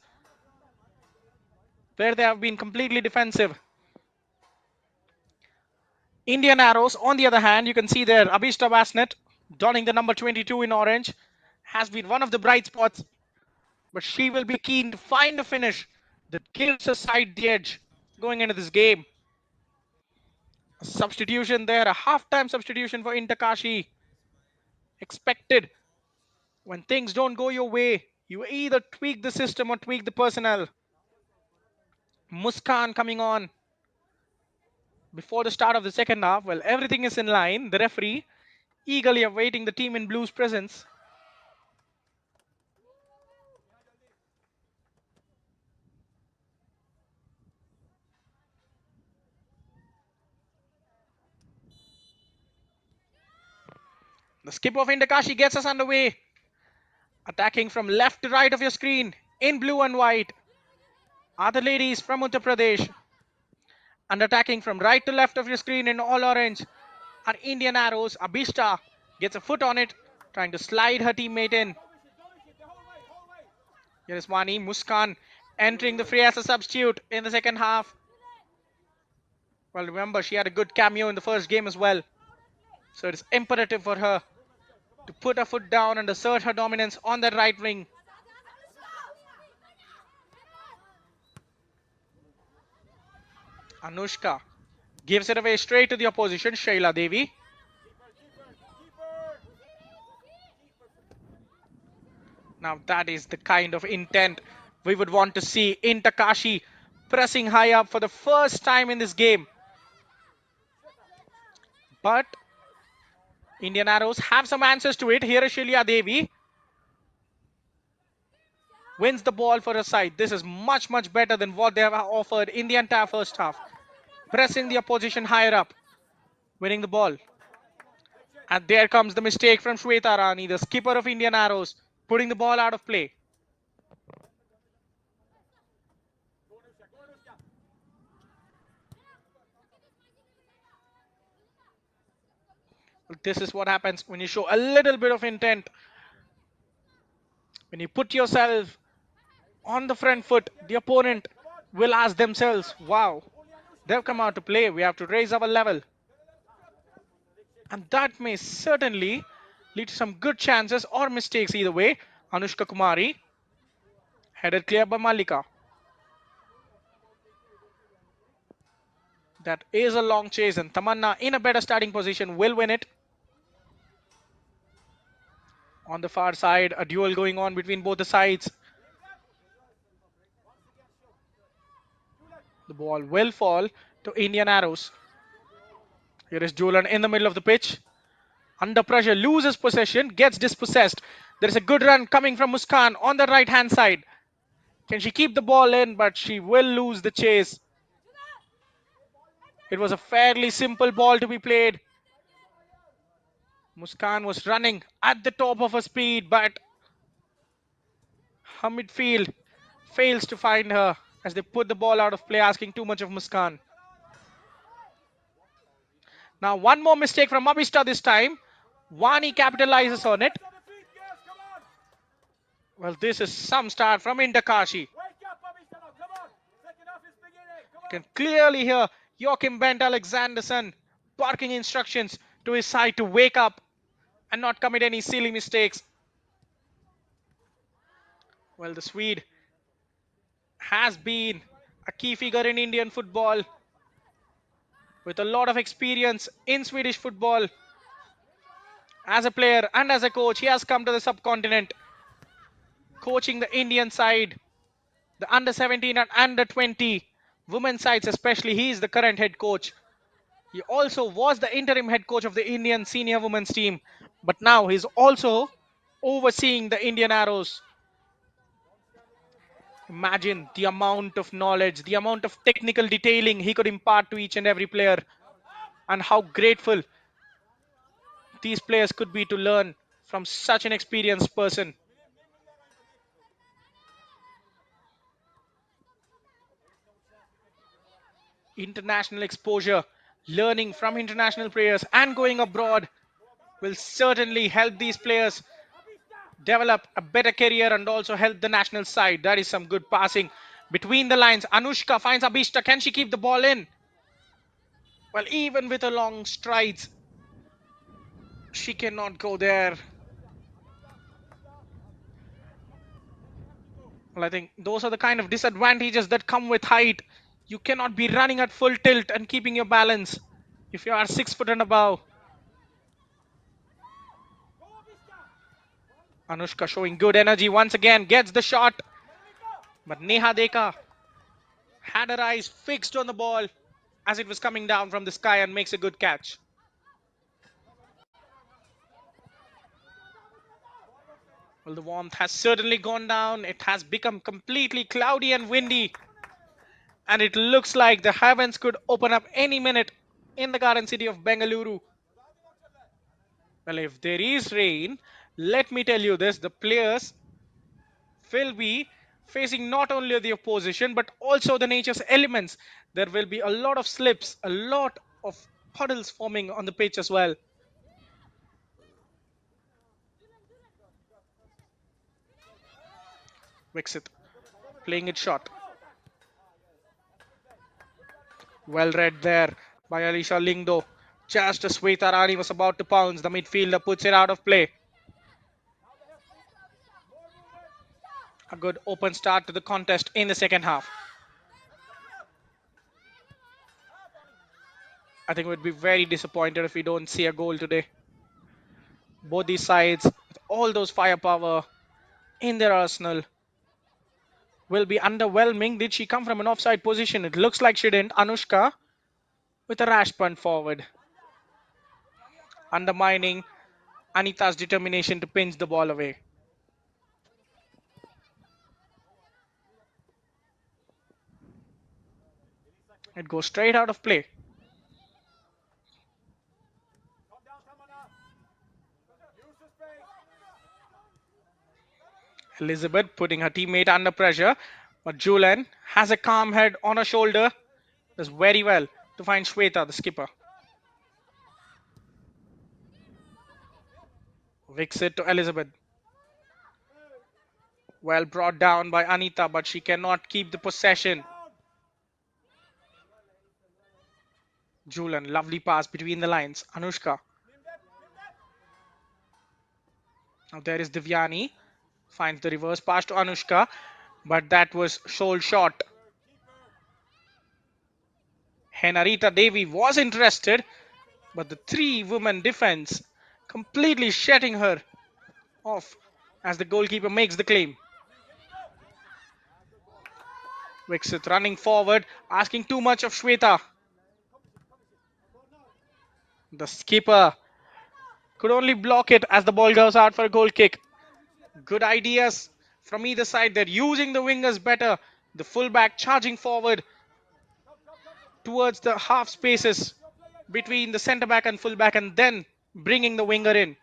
where they have been completely defensive. Indian Arrows, on the other hand, you can see there Abhishta Basnet donning the number 22 in orange has been one of the bright spots, but she will be keen to find a finish that gives her side the edge going into this game. A substitution there, a half-time substitution for Intakashi. Expected when things don't go your way, you either tweak the system or tweak the personnel. Muskan coming on before the start of the second half. Well, everything is in line. The referee eagerly awaiting the team in blue's presence. The skip of Indakashi gets us underway. Attacking from left to right of your screen in blue and white are the ladies from Uttar Pradesh. And attacking from right to left of your screen in all orange are Indian Arrows. Abhishta gets a foot on it, trying to slide her teammate in. Here is Wani Muskan entering the fray as a substitute in the second half. Well, remember, she had a good cameo in the first game as well. So it is imperative for her to put her foot down and assert her dominance on that right wing. Anushka gives it away straight to the opposition, Shaila Devi. Now that is the kind of intent we would want to see in Takashi pressing high up for the first time in this game. But Indian Arrows have some answers to it. Here is Shaila Devi. Wins the ball for her side. This is much, much better than what they have offered in the entire first half. Pressing the opposition higher up. Winning the ball. And there comes the mistake from Shweta Rani, the skipper of Indian Arrows, putting the ball out of play. This is what happens when you show a little bit of intent. When you put yourself on the front foot, the opponent will ask themselves, wow, they've come out to play. We have to raise our level. And that may certainly lead to some good chances or mistakes either way. Anushka Kumari, headed clear by Malika. That is a long chase, and Tamanna in a better starting position will win it. On the far side, a duel going on between both the sides. The ball will fall to Indian Arrows. Here is Julan in the middle of the pitch. Under pressure, loses possession, gets dispossessed. There is a good run coming from Muskan on the right hand side. Can she keep the ball in? But she will lose the chase. It was a fairly simple ball to be played. Muskan was running at the top of her speed, but her midfield fails to find her as they put the ball out of play, asking too much of Muskan. Now, one more mistake from Abhishta this time. Wani capitalizes on it. Well, this is some start from Indakashi. You can clearly hear Joachim Bent Alexanderson barking instructions to his side to wake up and not commit any silly mistakes. Well, the Swede has been a key figure in Indian football with a lot of experience in Swedish football as a player and as a coach. He has come to the subcontinent coaching the Indian side, the under 17 and under 20 women's sides, especially. He is the current head coach. He also was the interim head coach of the Indian senior women's team, but now he's also overseeing the Indian Arrows. Imagine the amount of knowledge, the amount of technical detailing he could impart to each and every player, and how grateful these players could be to learn from such an experienced person. International exposure, learning from international players, and going abroad will certainly help these players develop a better career and also help the national side. That is some good passing between the lines. Anushka finds Abhishta. Can she keep the ball in? Well, even with her long strides, she cannot go there. Well, I think those are the kind of disadvantages that come with height. You cannot be running at full tilt and keeping your balance if you are 6 foot and above. Anushka showing good energy once again, gets the shot. But Neha Deka had her eyes fixed on the ball as it was coming down from the sky and makes a good catch. Well, the warmth has certainly gone down. It has become completely cloudy and windy. And it looks like the heavens could open up any minute in the garden city of Bengaluru. Well, if there is rain, let me tell you this, the players will be facing not only the opposition but also the nature's elements. There will be a lot of slips, a lot of puddles forming on the pitch as well. Vixit playing it short. Well read there by Alisha Lingdo. Just as Sweta Rani was about to pounce, the midfielder puts it out of play. A good open start to the contest in the second half. I think we'd be very disappointed if we don't see a goal today. Both these sides, with all those firepower in their arsenal, will be underwhelming. Did she come from an offside position? It looks like she didn't. Anushka with a rash punt forward, undermining Anita's determination to pinch the ball away. It goes straight out of play. Elizabeth putting her teammate under pressure, but Julian has a calm head on her shoulder. Does very well to find Shweta, the skipper. Vicks it to Elizabeth. Well brought down by Anita, but she cannot keep the possession. Julian, lovely pass between the lines. Anushka. Now there is Divyani. Finds the reverse pass to Anushka, but that was sold short. Henarita Devi was interested, but the three-woman defense completely shutting her off as the goalkeeper makes the claim. Vixit running forward, asking too much of Shweta. The skipper could only block it as the ball goes out for a goal kick. Good ideas from either side. They're using the wingers better. The fullback charging forward towards the half spaces between the centre back and fullback, and then bringing the winger in.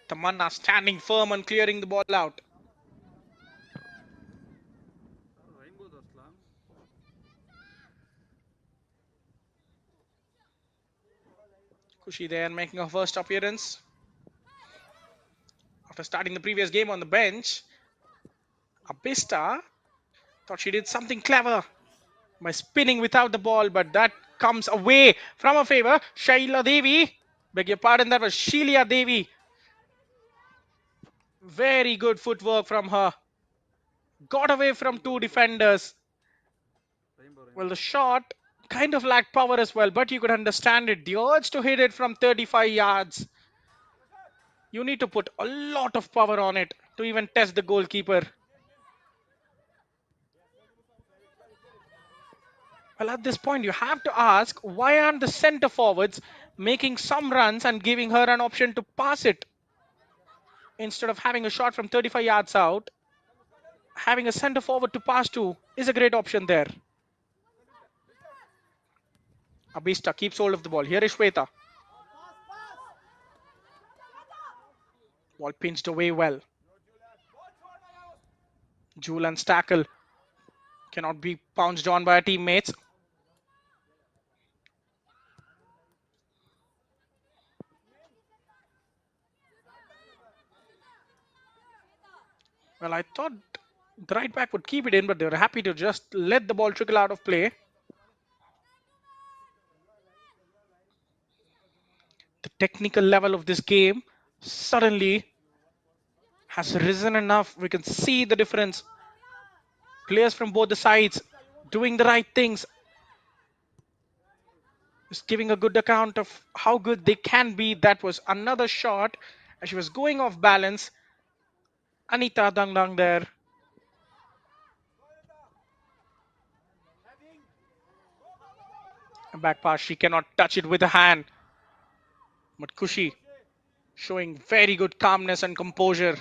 Tamanna standing firm and clearing the ball out. Kashi there making her first appearance after starting the previous game on the bench. Abhishta thought she did something clever by spinning without the ball, but that comes away from her favor. Shaila Devi Beg your pardon, that was Sheila Devi. Very good footwork from her. Got away from two defenders. Rainbow, Well, rainbow. the shot kind of lacked power as well, but you could understand it. The urge to hit it from 35 yards. You need to put a lot of power on it to even test the goalkeeper. Well, at this point, you have to ask why aren't the centre forwards making some runs and giving her an option to pass it instead of having a shot from 35 yards out? Having a centre forward to pass to is a great option there. Abista keeps hold of the ball. Here is Shweta. Ball pinched away well. Julan's tackle cannot be pounced on by her teammates. Well, I thought the right back would keep it in, but they were happy to just let the ball trickle out of play. The technical level of this game suddenly has risen enough. We can see the difference. Players from both the sides doing the right things, just giving a good account of how good they can be. That was another shot as she was going off balance. Anita Dangdang there. A back pass, she cannot touch it with a hand. But Kushi showing very good calmness and composure.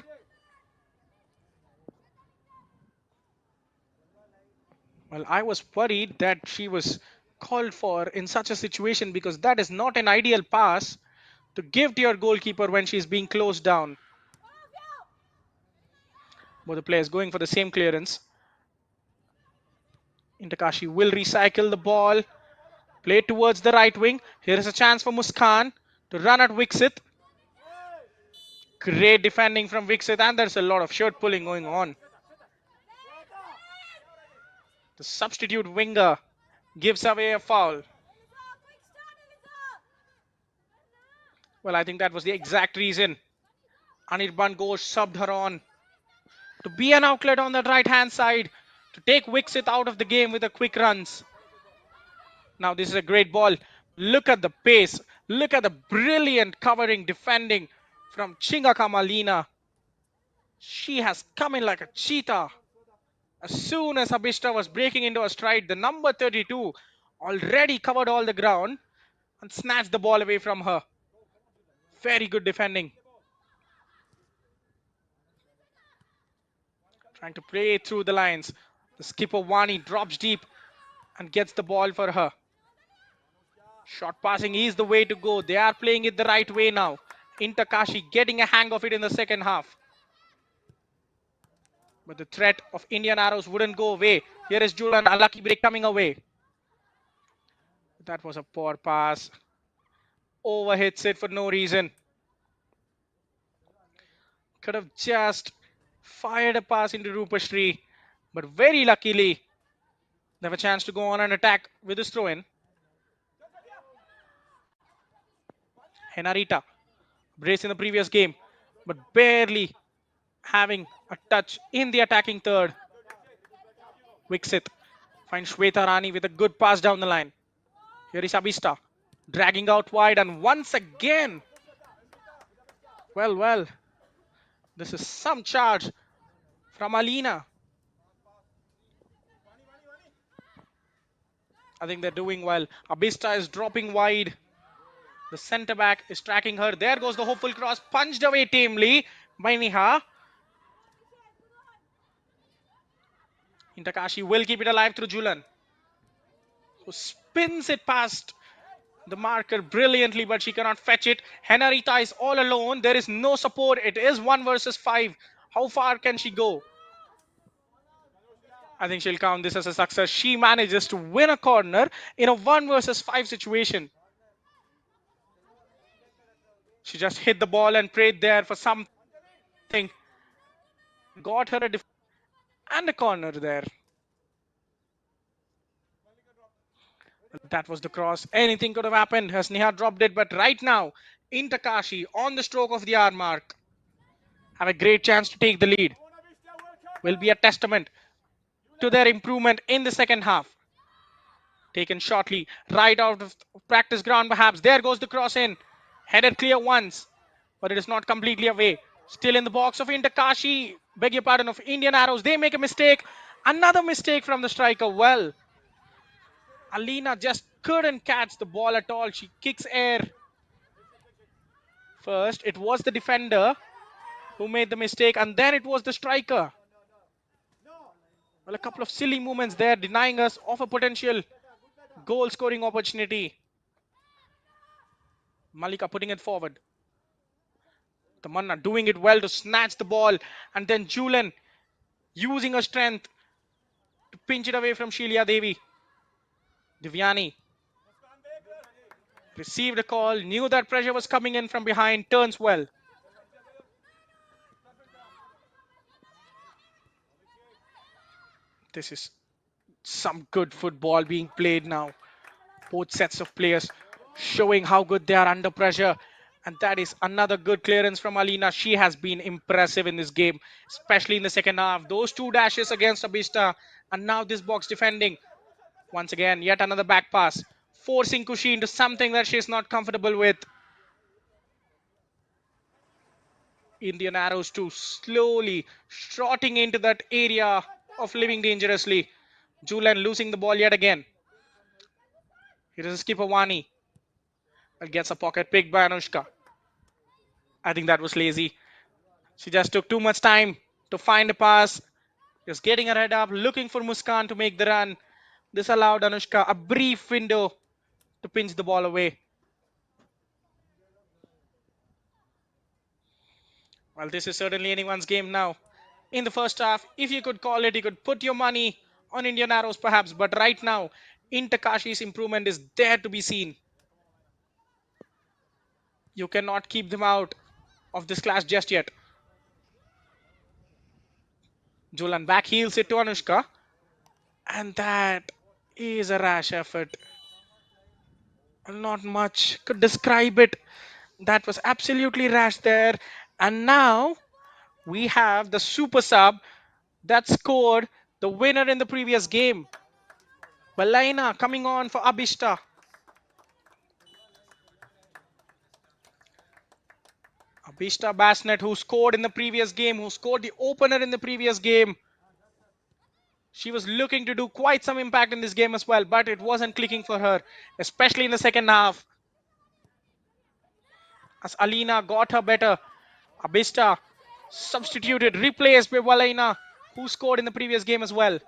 Well, I was worried that she was called for in such a situation because that is not an ideal pass to give to your goalkeeper when she's being closed down. Both the players going for the same clearance. Kashi will recycle the ball. Play towards the right wing. Here is a chance for Muskan to run at Wixit. Great defending from Wixit, and there's a lot of shirt pulling going on. The substitute winger gives away a foul. Well, I think that was the exact reason Anirban Ghosh subbed her on to be an outlet on that right hand side to take Wixit out of the game with the quick runs. Now, this is a great ball. Look at the pace. Look at the brilliant covering defending from Chinga Kamalina. She has come in like a cheetah. As soon as Abishta was breaking into a stride, the number 32 already covered all the ground and snatched the ball away from her. Very good defending. Trying to play through the lines. The skipper Wani drops deep and gets the ball for her. Short passing is the way to go. They are playing it the right way now. Kashi getting a hang of it in the second half. But the threat of Indian arrows wouldn't go away. Here is Julan, a lucky break coming away. That was a poor pass. Overhits it for no reason. Could have just fired a pass into Rupashri. But very luckily, they have a chance to go on an attack with this throw in. Henarita, brace in the previous game, but barely having a touch in the attacking third. Wixit finds Shweta Rani with a good pass down the line. Here is Abista dragging out wide, and once again, well, this is some charge from Alina. I think they're doing well. Abista is dropping wide. The centre back is tracking her. There goes the hopeful cross, punched away tamely by Niha. Kashi will keep it alive through Julan, who spins it past the marker brilliantly, but she cannot fetch it. Henarita is all alone. There is no support. It is 1 versus 5. How far can she go? I think she'll count this as a success. She manages to win a corner in a 1 versus 5 situation. She just hit the ball and prayed there for something. Got her a and a corner there. That was the cross. Anything could have happened as Neha dropped it, but right now, in Takashi on the stroke of the hour mark, have a great chance to take the lead. Will be a testament to their improvement in the second half. Taken shortly, right out of practice ground perhaps. There goes the cross in. Headed clear once, but it is not completely away. Still in the box of Interkashi. Beg your pardon, of Indian Arrows. They make a mistake. Another mistake from the striker. Well, Alina just couldn't catch the ball at all. She kicks air. First, it was the defender who made the mistake, and then it was the striker. Well, a couple of silly movements there, denying us of a potential goal scoring opportunity. Malika putting it forward. Tamanna doing it well to snatch the ball, and then Julian using her strength to pinch it away from Shelia Devi. Divyani received a call, knew that pressure was coming in from behind, turns well. This is some good football being played now. Both sets of players showing how good they are under pressure. And that is another good clearance from Alina. She has been impressive in this game, especially in the second half. Those two dashes against Abista, and now this box defending. Once again, yet another back pass, forcing Kushi into something that she's not comfortable with. Indian Arrows too slowly trotting into that area of living dangerously. Julian losing the ball yet again. Here is skipper Wani. Gets a pocket picked by Anushka. I think that was lazy. She just took too much time to find a pass. Just getting her head up, looking for Muskan to make the run. This allowed Anushka a brief window to pinch the ball away. Well, this is certainly anyone's game now. In the first half, if you could call it, you could put your money on Indian Arrows perhaps. But right now, Intakashi's improvement is there to be seen. You cannot keep them out of this clash just yet. Julan back heels it to Anushka. And that is a rash effort. Not much could describe it. That was absolutely rash there. And now we have the super sub that scored the winner in the previous game. Balaina coming on for Abishta. Abishta Basnet, who scored in the previous game, who scored the opener in the previous game. She was looking to do quite some impact in this game as well, but it wasn't clicking for her, especially in the second half. As Alina got her better, Abishta substituted, replaced by Balaina, who scored in the previous game as well.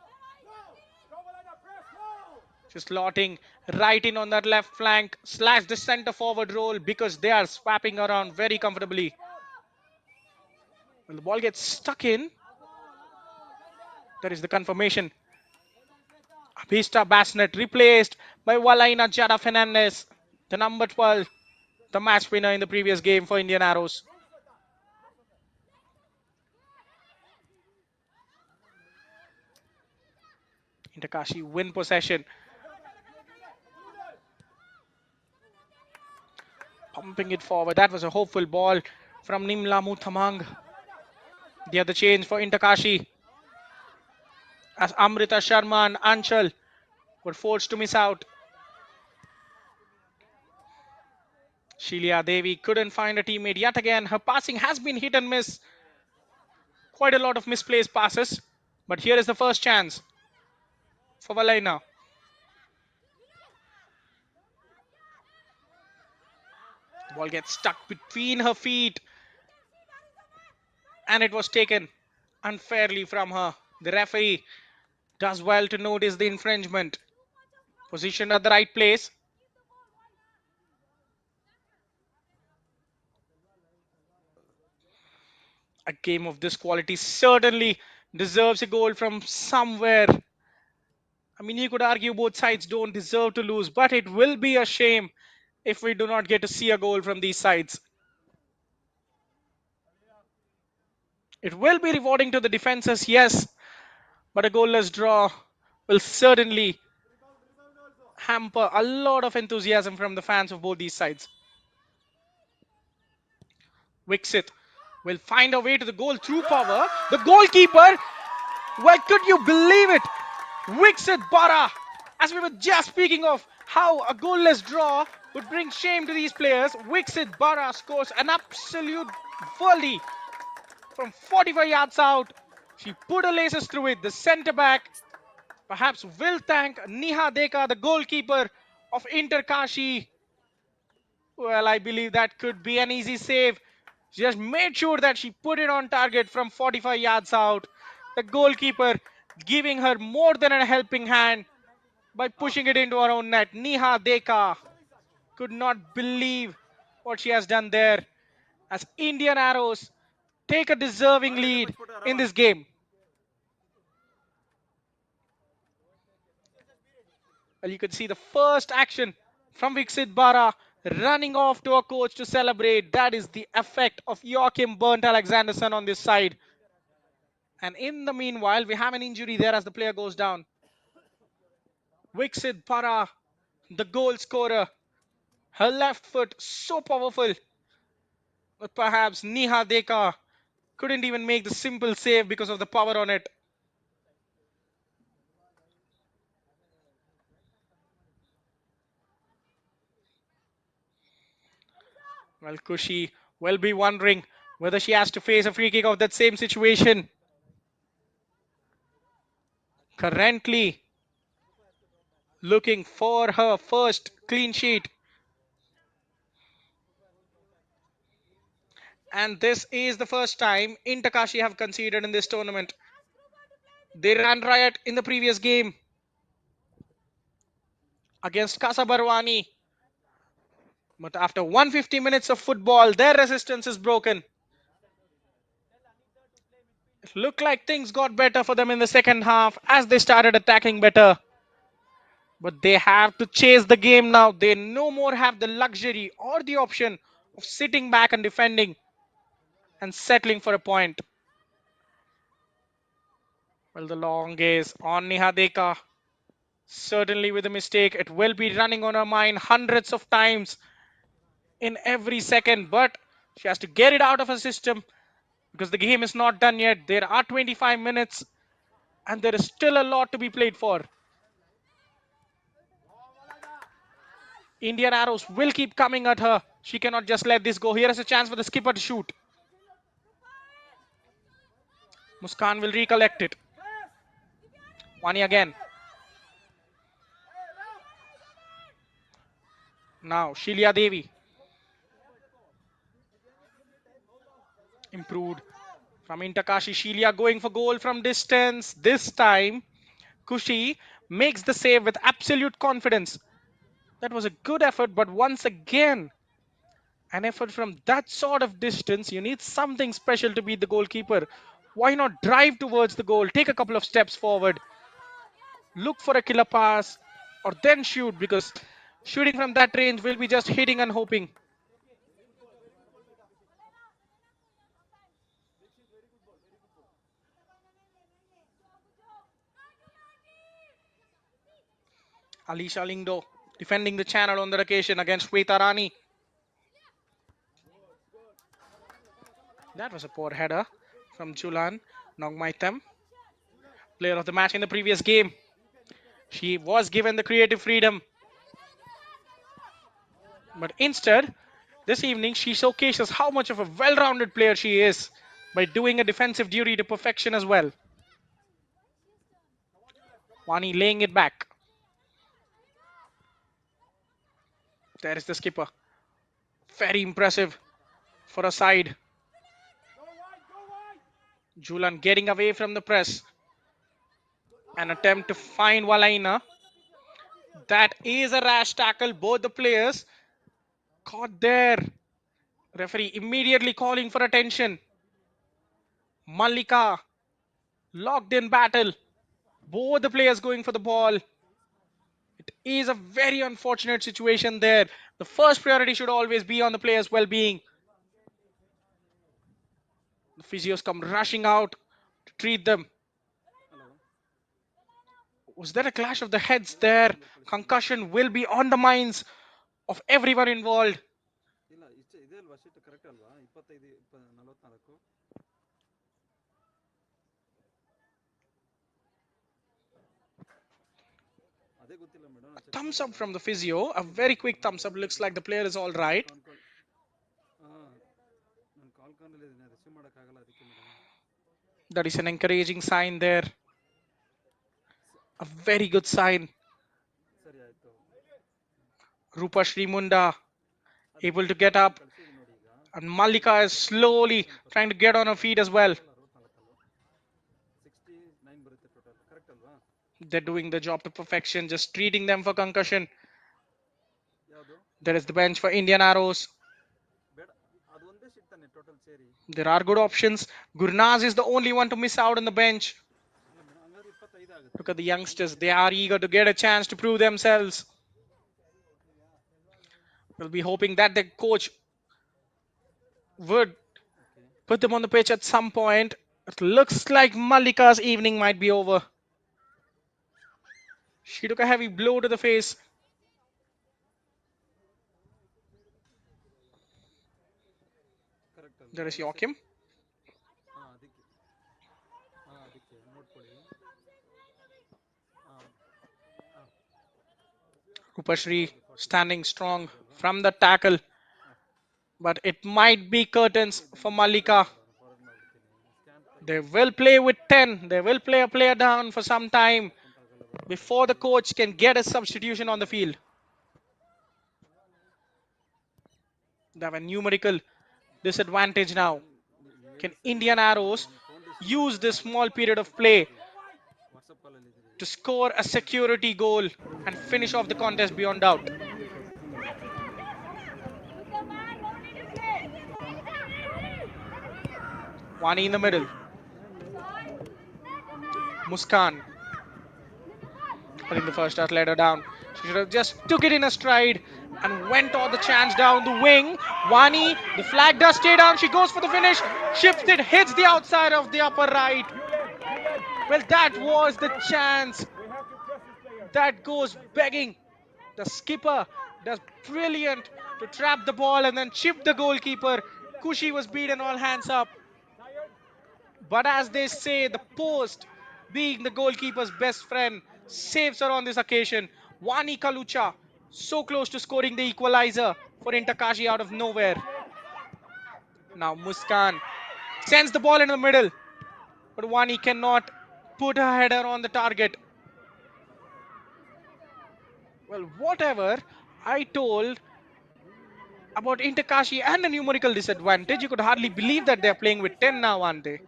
Just slotting right in on that left flank, slash the center forward role because they are swapping around very comfortably. When the ball gets stuck in, there is the confirmation. Abhishta Basnet replaced by Walaina Jada Fernandez, the number 12, the match winner in the previous game for Indian Arrows. Intakashi win possession. Pumping it forward. That was a hopeful ball from Nimla Muthamang. The other change for Intakashi, as Amrita Sharma and Anchal were forced to miss out. Shelia Devi couldn't find a teammate yet again. Her passing has been hit and miss. Quite a lot of misplaced passes. But here is the first chance for Valaina. The ball gets stuck between her feet. And it was taken unfairly from her. The referee does well to notice the infringement. Positioned at the right place. A game of this quality certainly deserves a goal from somewhere. I mean, you could argue both sides don't deserve to lose, but it will be a shame if we do not get to see a goal from these sides. It will be rewarding to the defenses, yes, but a goalless draw will certainly hamper a lot of enthusiasm from the fans of both these sides. Wixit will find a way to the goal through power. The goalkeeper, well, could you believe it? Wixit Bara, as we were just speaking of how a goalless draw would bring shame to these players, Wixit Bara scores an absolute volley from 45 yards out. She put her laces through it. The centre back perhaps will thank Niha Deka, the goalkeeper of Inter Kashi. Well, I believe that could be an easy save. She just made sure that she put it on target from 45 yards out. The goalkeeper giving her more than a helping hand by pushing it into her own net. Niha Deka could not believe what she has done there as Indian Arrows take a deserving lead in this game. Well, you could see the first action from Viksit Bara running off to a coach to celebrate. That is the effect of Joachim Burnt Alexanderson on this side. And in the meanwhile, we have an injury there as the player goes down. Viksit Bara, the goal scorer, her left foot so powerful, but perhaps Niha Deka couldn't even make the simple save because of the power on it. Well, Kushi will be wondering whether she has to face a free kick of that same situation. Currently looking for her first clean sheet. And this is the first time Intakashi have conceded in this tournament. They ran riot in the previous game against Kasabarwani. But after 150 minutes of football, their resistance is broken. It looked like things got better for them in the second half as they started attacking better. But they have to chase the game now. They no more have the luxury or the option of sitting back and defending and settling for a point. Well, the long gaze on Nihadeka. Certainly with a mistake, it will be running on her mind hundreds of times in every second. But she has to get it out of her system because the game is not done yet. There are 25 minutes and there is still a lot to be played for. Indian arrows will keep coming at her. She cannot just let this go. Here is a chance for the skipper to shoot. Muskan will recollect it. Wani again. Now Shilya Devi. Improved from Intakashi. Shilya going for goal from distance. This time Kushi makes the save with absolute confidence. That was a good effort, but once again, an effort from that sort of distance, you need something special to beat the goalkeeper. Why not drive towards the goal, take a couple of steps forward, look for a killer pass, or then shoot, because shooting from that range will be just hitting and hoping. Alisha Lingdo defending the channel on that occasion against Shweta Rani. That was a poor header from Julan Nongmaitem, player of the match in the previous game. She was given the creative freedom. But instead, this evening, she showcases how much of a well-rounded player she is by doing a defensive duty to perfection as well. Wani laying it back. There is the skipper. Very impressive for a side. Julan getting away from the press. An attempt to find Walaina. That is a rash tackle. Both the players caught there. Referee immediately calling for attention. Mallika locked in battle. Both the players going for the ball. It is a very unfortunate situation there. The first priority should always be on the players' well-being. The physios come rushing out to treat them. Was there a clash of the heads there? Concussion will be on the minds of everyone involved. ಇಲ್ಲ ಇದೆ ಅಲ್ವಾ sheet correct ಅಲ್ವಾ 25 44 ಅದೇ ಗೊತ್ತಿಲ್ಲ madam Thumbs up from the physio. A very quick thumbs up. Looks like the player is all right. ನಾನು ಕಾಲ್ ಇದ್ದೀನಿ receive ಮಾಡೋಕ್ಕಾಗಲ್ಲ ಅದಕ್ಕೆ madam That is an encouraging sign there. A very good sign. ಸರಿ ಆಯ್ತು Rupa Srimunda able to get up. ಕಳಿಸಿದ್ದೀನಿ ನೋಡಿ ಈಗ And Malika is slowly trying to get on her feet as well. 69 ಬರುತ್ತೆ total correct ಅಲ್ವಾ They're doing the job to perfection, just treating them for concussion. ಯಾವುದು There is the bench for Indian Arrows. ಬೇಡ ಅದು ಒಂದೇ sheet ತಾನೆ total ಸೇರಿ There are good options. Gurnaz is the only one to miss out on the bench. ಇಲ್ಲ madam ಹಂಗಾದ್ರೆ 25 ಆಗುತ್ತೆ Look at the youngsters. They are eager to get a chance to prove themselves. We'll be hoping that the coach would put them on the pitch at some point. It looks like Malika's evening might be over. She took a heavy blow to the face. Correct ಅಲ್ವಾ There is Joachim. ಅದಕ್ಕೆ ನೋಡ್ಕೊಳ್ಳಿ Rupashri standing strong from the tackle. But it might be curtains for Malika. Forward ಮಾಡ್ಬಿಡ್ತೀನಿ They will play with 10. They will play a player down for some time before the coach can get a substitution on the field. They have a numerical disadvantage now. Can Indian Arrows use this small period of play WhatsApp ಕಾಲಲ್ಲಿ ಇದ್ದೀರಿ to score a security goal and finish off the contest beyond doubt? Wani in the middle. Muskan. I think the first shot led her down. She should have just took it in a stride and went on the chance down the wing. Wani, the flag does stay down. She goes for the finish. Shifts it, hits the outside of the upper right. Well, that was the chance. That goes begging. The skipper does brilliant to trap the ball and then chip the goalkeeper. Kashi was beaten all hands up. But as they say, the post, being the goalkeeper's best friend, saves her on this occasion. Wani Kalucha, so close to scoring the equalizer for Kashi out of nowhere. Now Muskan sends the ball in the middle, but Wani cannot put her header on the target. Well, whatever I told about Kashi and the numerical disadvantage, you could hardly believe that they're playing with 10 now, aren't they?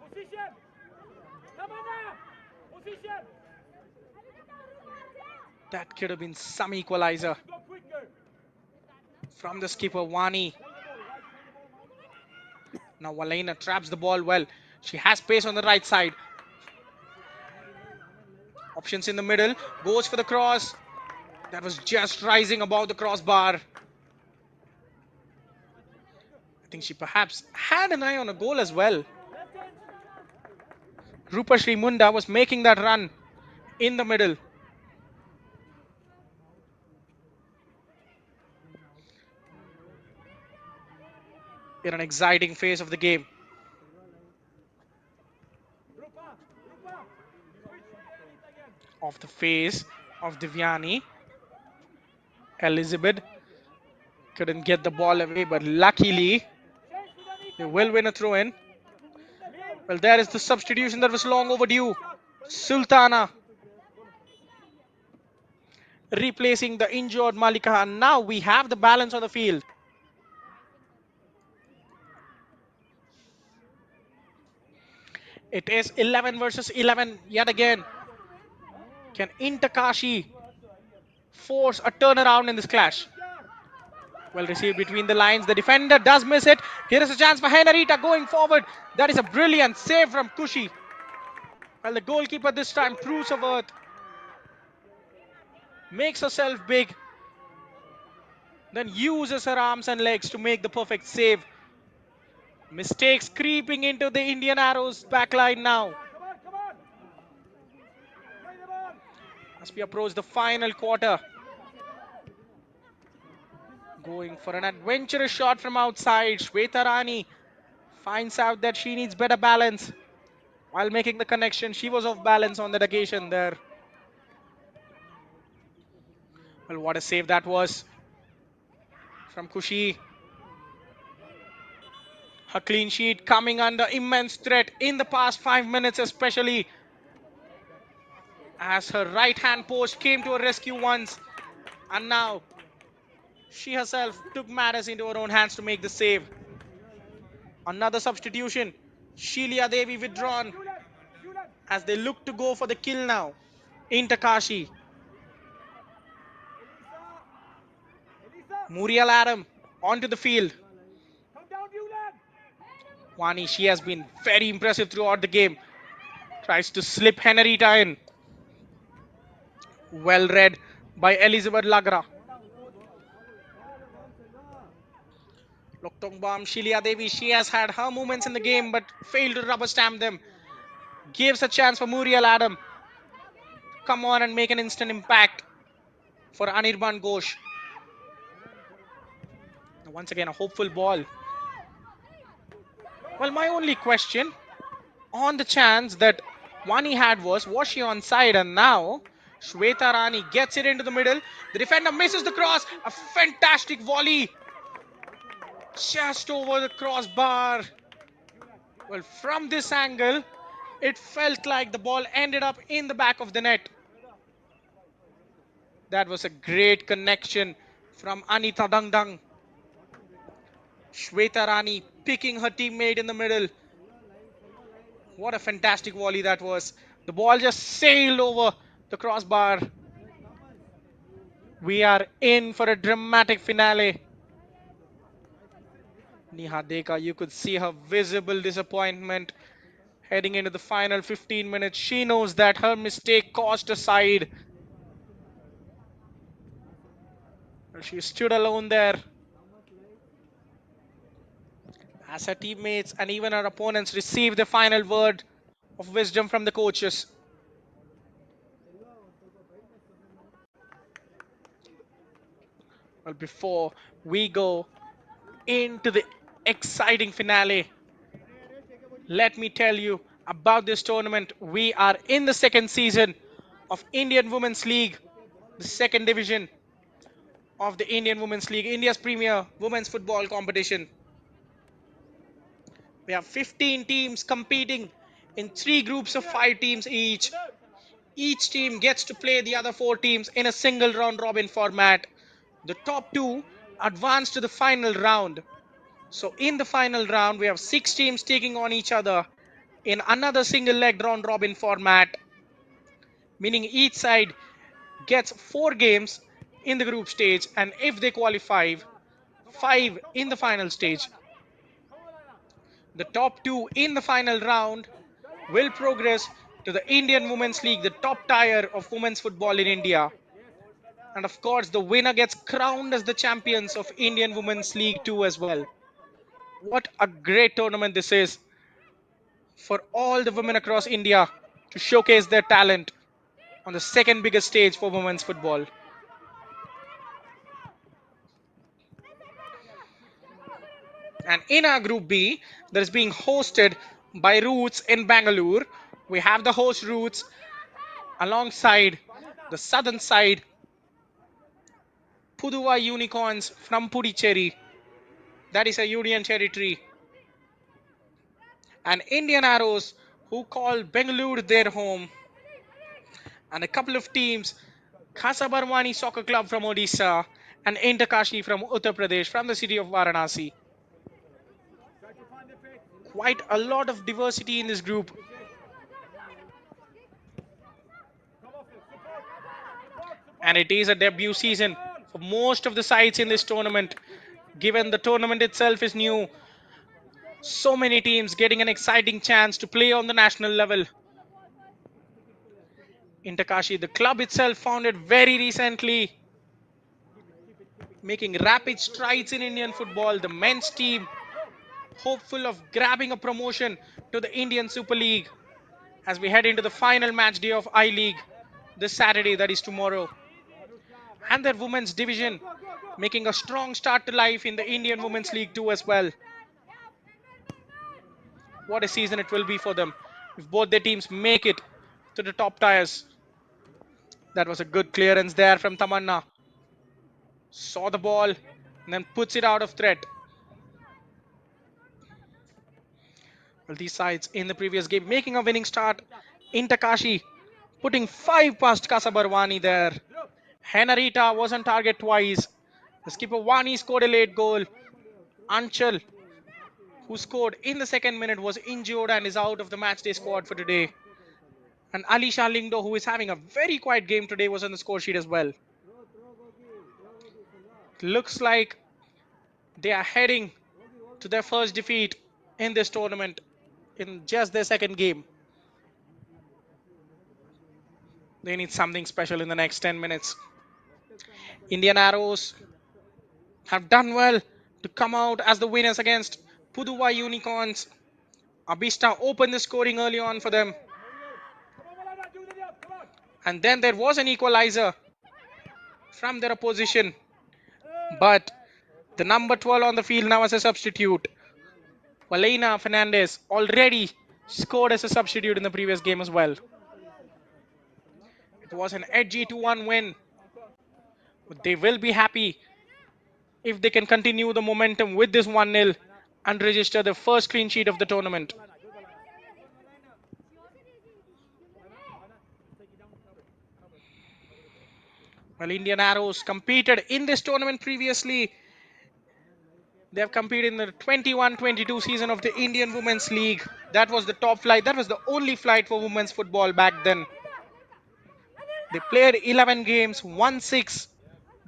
That could have been some equalizer from the skipper, Wani. Now Valena traps the ball well. She has pace on the right side. Options in the middle. Goes for the cross. That was just rising above the crossbar. I think she perhaps had an eye on a goal as well. Rupa Srimunda was making that run in the middle. In an exciting phase of the game. Of the phase of Divyani. Elizabeth couldn't get the ball away, but luckily they will win a throw in. Well, there is the substitution that was long overdue. Sultana replacing the injured Malika, and now we have the balance on the field. It is 11 versus 11 yet again. Can Kashi force a turnaround in this clash? Well received between the lines. The defender does miss it. Here is a chance for Henarita going forward. That is a brilliant save from Kashi. Well, the goalkeeper this time proves her worth. Makes herself big. Then uses her arms and legs to make the perfect save. Mistakes creeping into the Indian Arrows backline now. A as we approach the final quarter. Going for an adventurous shot from outside. Shweta Rani finds out that she needs better balance. While making the connection, she was off balance on that occasion there. Well, what a save that was from Kashi. Her clean sheet coming under immense threat in the past 5 minutes, especially as her right hand post came to her rescue once, and now she herself took matters into her own hands to make the save. Another substitution. Sheila Devi withdrawn as they look to go for the kill now. Into Kashi. Muriel Adam onto the field. Wani, she has been very impressive throughout the game. Tries to slip Henrietta in. Well read by Elizabeth Lagra. Loktongbam Shilia Devi, she has had her moments in the game but failed to rubber stamp them. Gives a chance for Muriel Adam. Come on and make an instant impact for Anirban Ghosh. Once again, a hopeful ball. Well, my only question on the chance that Wani had was she onside? And now Shweta Rani gets it into the middle. The defender misses the cross. A fantastic volley. Just over the crossbar. Well, from this angle, it felt like the ball ended up in the back of the net. That was a great connection from Anita Dangdang. Shweta Rani picking her teammate in the middle. What a fantastic volley that was. The ball just sailed over the crossbar. We are in for a dramatic finale. Neha Deka, you could see her visible disappointment heading into the final 15 minutes. She knows that her mistake cost a side. She stood alone there as her teammates and even her opponents received the final word of wisdom from the coaches. Well, before we go into the exciting finale, let me tell you about this tournament. We are in the second season of Indian Women's League, the second division of the Indian Women's League, India's premier women's football competition. We have 15 teams competing in 3 groups of 5 teams each. Each team gets to play the other 4 teams in a single round robin format. The top 2 advance to the final round. So in the final round, we have 6 teams taking on each other in another single leg round robin format, meaning each side gets 4 games in the group stage, and if they qualify, 5 in the final stage. The top 2 in the final round will progress to the Indian Women's League, the top tier of women's football in India. And of course, the winner gets crowned as the champions of Indian Women's League 2 as well. What a great tournament this is for all the women across India to showcase their talent on the second biggest stage for women's football. And in our Group B, that is being hosted by Roots in Bangalore, we have the host Roots alongside the southern side, Puduva Unicorns from Puducherry. That is a union territory. And Indian Arrows, who call Bangalore their home. And a couple of teams, Khasa Barwani Soccer Club from Odisha and Inter Kashi from Uttar Pradesh, from the city of Varanasi. Quite a lot of diversity in this group. And it is a debut season for most of the sides in this tournament. Given the tournament itself is new, so many teams getting an exciting chance to play on the national level. Inter Kashi, the club itself founded very recently, making rapid strides in Indian football. The men's team hopeful of grabbing a promotion to the Indian Super League as we head into the final match day of I-League. this Saturday, that is tomorrow. And their women's division making a strong start to life in the Indian Women's League too as well. What a season it will be for them if both their teams make it to the top tiers. That was a good clearance there from Tamanna. Saw the ball and then puts it out of threat. Well, these sides in the previous game making a winning start in Kashi, putting 5 past Kasabarwani there. Henarita was on target twice. The skipper Wani scored a late goal. Anchal, who scored in the second minute, was injured and is out of the matchday squad for today. And Alisha Lingdo, who is having a very quiet game today, was on the score sheet as well. Looks like they are heading to their first defeat in this tournament in just their second game. They need something special in the next 10 minutes. Indian Arrows have done well to come out as the winners against Puduwai Unicorns. Abista opened the scoring early on for them. And then there was an equalizer from their opposition. But the number 12 on the field now as a substitute, Valena Fernandez, already scored as a substitute in the previous game as well. It was an edgy 2-1 win. But they will be happy if they can continue the momentum with this 1-0 and register the first clean sheet of the tournament. Well, Indian Arrows competed in this tournament previously. They have competed in the 21-22 season of the Indian Women's League. That was the top flight. That was the only flight for women's football back then. They played 11 games, won 6,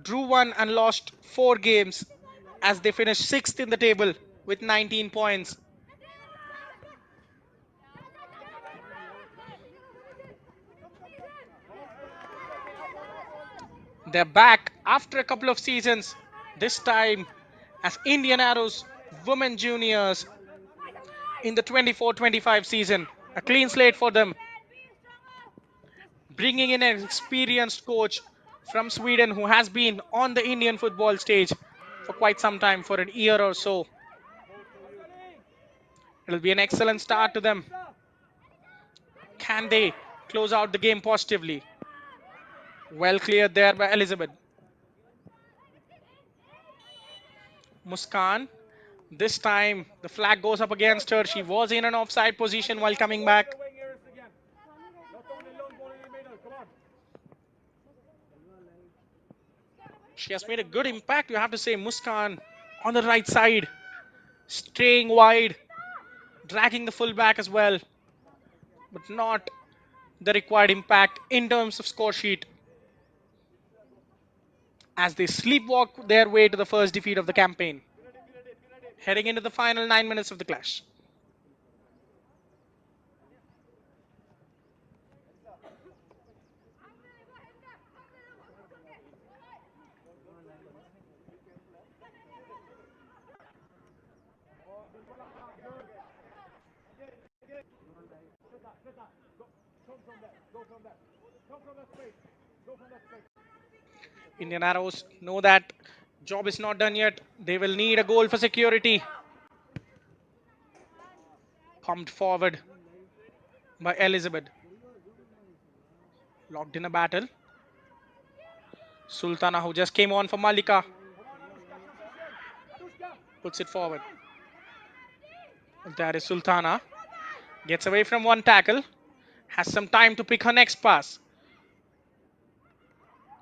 drew 1 and lost 4 games as they finished 6th in the table with 19 points. They're back after a couple of seasons, this time as Indian Arrows Women Juniors in the 24-25 season. A clean slate for them, bringing in an experienced coach from Sweden who has been on the Indian football stage for quite some time, for an year or so. It'll be an excellent start to them. Can they close out the game positively? Well cleared there by Elizabeth. Muskan. This time the flag goes up against her. She was in an offside position while coming back. She has made a good impact, you have to say. Muskan on the right side, straying wide, dragging the fullback as well, but not the required impact in terms of score sheet, as they sleepwalk their way to the first defeat of the campaign, heading into the final 9 minutes of the clash. Indian Arrows know that job is not done yet. They will need a goal for security. Pumped forward by Elizabeth. Locked in a battle. Sultana, who just came on for Malika, puts it forward. There is Sultana. Gets away from one tackle. Has some time to pick her next pass.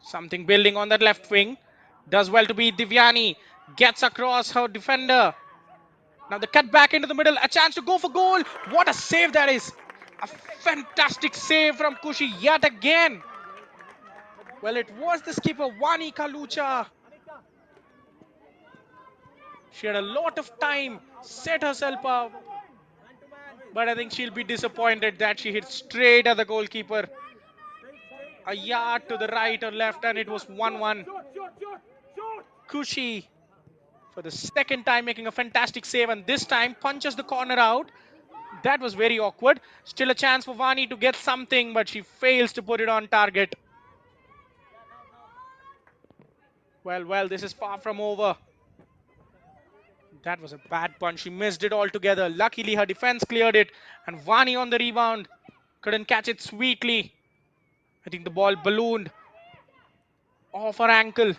Something building on that left wing. Does well to beat Divyani. Gets across her defender. Now the cut back into the middle. A chance to go for goal. What a save that is. A fantastic save from Kashi yet again. Well, it was the skipper Wani Kalucha. She had a lot of time, set herself up. But I think she'll be disappointed that she hit straight at the goalkeeper. A yard to the right or left, and it was 1-1. Kashi, for the second time, making a fantastic save, and this time punches the corner out. That was very awkward. Still a chance for Vani to get something, but she fails to put it on target. Well, this is far from over. That was a bad punch. She missed it altogether. Luckily, her defense cleared it, and Vani on the rebound couldn't catch it sweetly. I think the ball ballooned off her ankle.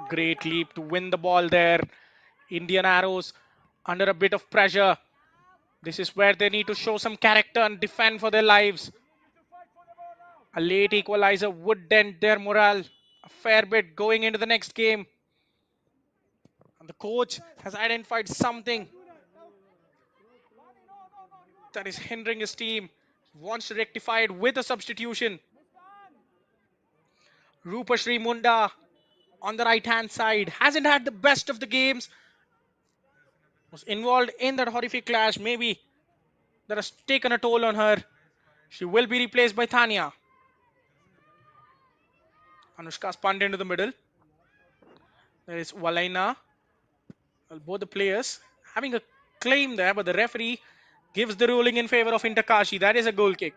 Great leap to win the ball there. Indian Arrows under a bit of pressure. This is where they need to show some character and defend for their lives. A late equalizer would dent their morale a fair bit going into the next game. And the coach has identified something that is hindering his team. He wants to rectify it with a substitution. Rupashri Munda on the right hand side hasn't had the best of the games. Was involved in that horrific clash. Maybe that has taken a toll on her. She will be replaced by Thania. Anushka spun into the middle. There is Valaina. Well, both the players having a claim there, but the referee gives the ruling in favor of Kashi. That is a goal kick.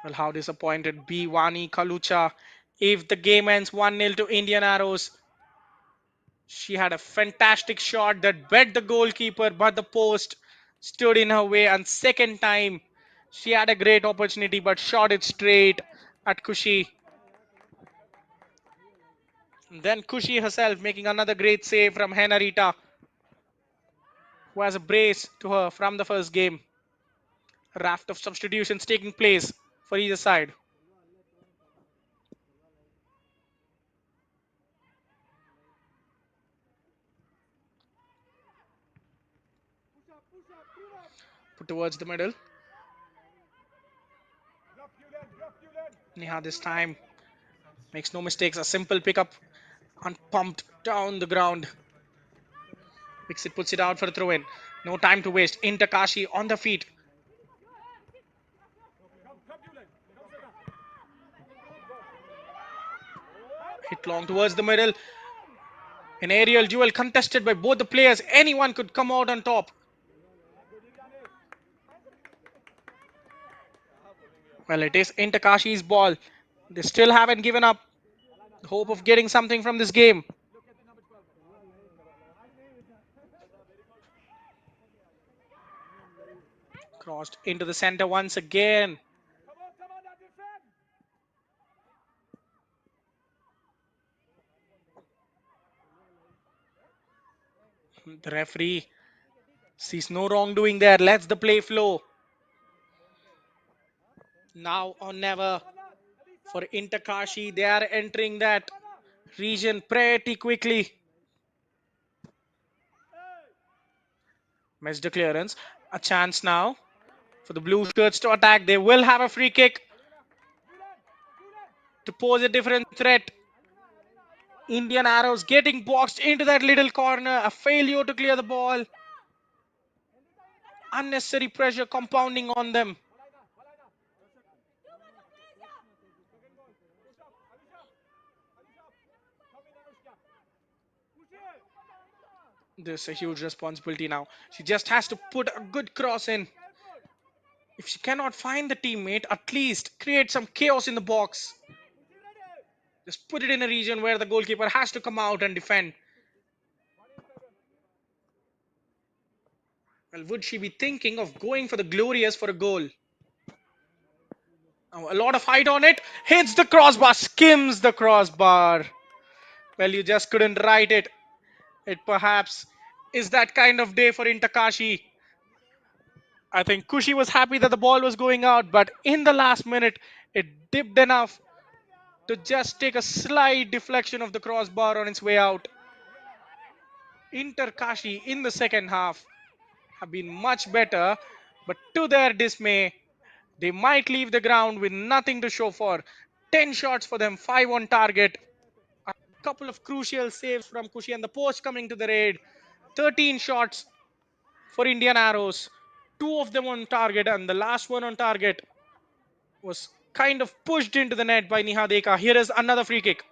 Well, how disappointed Bhiwani Kalucha if the game ends 1-0 to Indian Arrows. She had a fantastic shot that bet the goalkeeper, but the post stood in her way. And second time, she had a great opportunity, but shot it straight at Kushi. And then Kushi herself making another great save from Henarita, who has a brace to her from the first game. A raft of substitutions taking place for either side. Put towards the middle. Neha this time makes no mistakes. A simple pickup and pumped down the ground. Vixit puts it out for a throw in. No time to waste. Kashi on the feet. Hit long towards the middle. An aerial duel contested by both the players. Anyone could come out on top. Well, it is Kashi's ball. They still haven't given up the hope of getting something from this game. Crossed into the center once again. The referee sees no wrongdoing there. Lets the play flow. Now or never for Kashi. They are entering that region pretty quickly. Missed the clearance. A chance now for the blue shirts to attack. They will have a free kick to pose a different threat. Indian Arrows getting boxed into that little corner. A failure to clear the ball. Unnecessary pressure compounding on them. This is a huge responsibility now. She just has to put a good cross in. If she cannot find the teammate, at least create some chaos in the box. Just put it in a region where the goalkeeper has to come out and defend. Well, would she be thinking of going for the glorious for a goal? Now, a lot of height on it. Hits the crossbar. Skims the crossbar. Well, you just couldn't write it. It perhaps is that kind of day for Kashi. I think Kushi was happy that the ball was going out, but in the last minute, it dipped enough to just take a slight deflection of the crossbar on its way out. Kashi in the second half have been much better, but to their dismay, they might leave the ground with nothing to show for. 10 shots for them, 5 on target. A couple of crucial saves from Kushi and the post coming to the raid. 13 shots for Indian Arrows. 2 of them on target, and the last one on target was kind of pushed into the net by Niha Deka. Here is another free kick.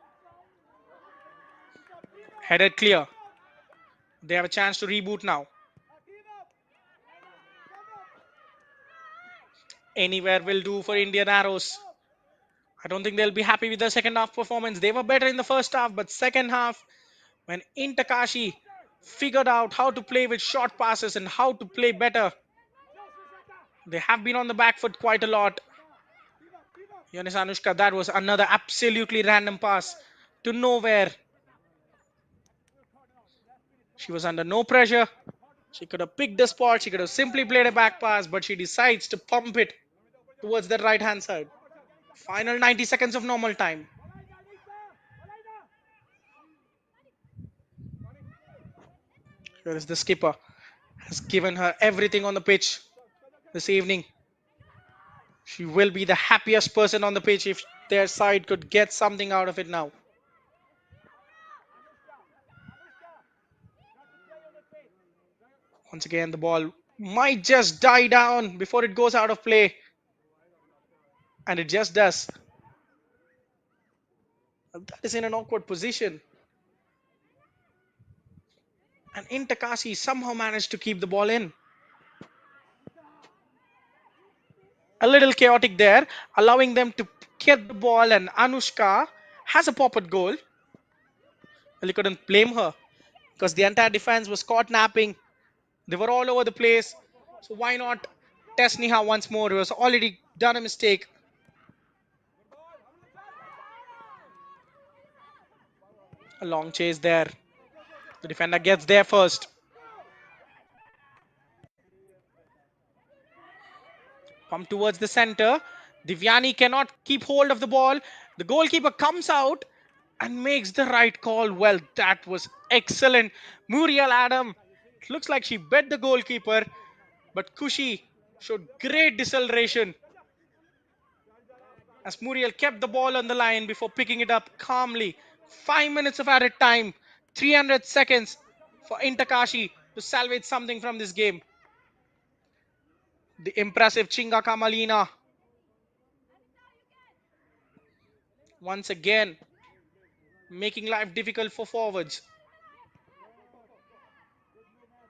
Headed clear. They have a chance to reboot now. Anywhere will do for Indian Arrows. I don't think they'll be happy with the second half performance. They were better in the first half, but second half, when Kashi figured out how to play with short passes and how to play better, they have been on the back foot quite a lot. Yanis Anushka, that was another absolutely random pass to nowhere. She was under no pressure. She could have picked the spot. She could have simply played a back pass, but she decides to pump it towards the right hand side. Final 90 seconds of normal time. Here is the skipper. Has given her everything on the pitch this evening. She will be the happiest person on the pitch if their side could get something out of it now. Once again, the ball might just die down before it goes out of play. And it just does. That is in an awkward position. And Kashi somehow managed to keep the ball in. A little chaotic there, allowing them to get the ball, and Anushka has a pop at goal. Well, you couldn't blame her because the entire defense was caught napping. They were all over the place. So why not test Niha once more? He was already done a mistake. A long chase there. The defender gets there first. Pump towards the center. Divyani cannot keep hold of the ball. The goalkeeper comes out and makes the right call. Well, that was excellent. Muriel Adam. It looks like she bet the goalkeeper, but Kashi showed great deceleration as Muriel kept the ball on the line before picking it up calmly. 5 minutes of added time, 300 seconds for Kashi to salvage something from this game. The impressive Chinga Kamalina once again making life difficult for forwards.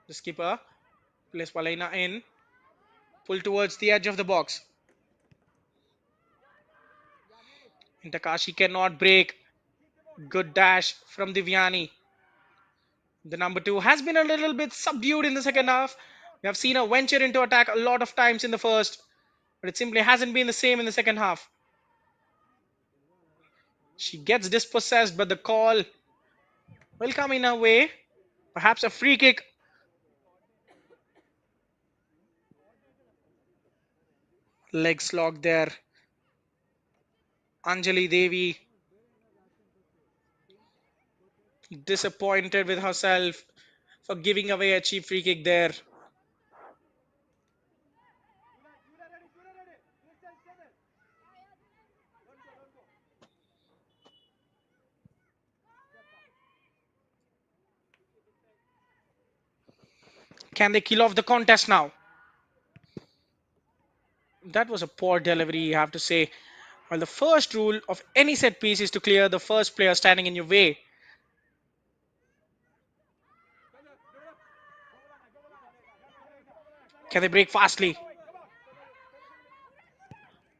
The skipper plays Valaina in, pull towards the edge of the box. Kashi cannot break. Good dash from Divyani. The number 2 has been a little bit subdued in the second half. We have seen her venture into attack a lot of times in the first, but it simply hasn't been the same in the second half. She gets dispossessed, but the call will come in her way. Perhaps a free kick. Legs locked there. Anjali Devi disappointed with herself for giving away a cheap free kick there. Can they kill off the contest now? That was a poor delivery, you have to say. Well, the first rule of any set piece is to clear the first player standing in your way. Can they break fastly?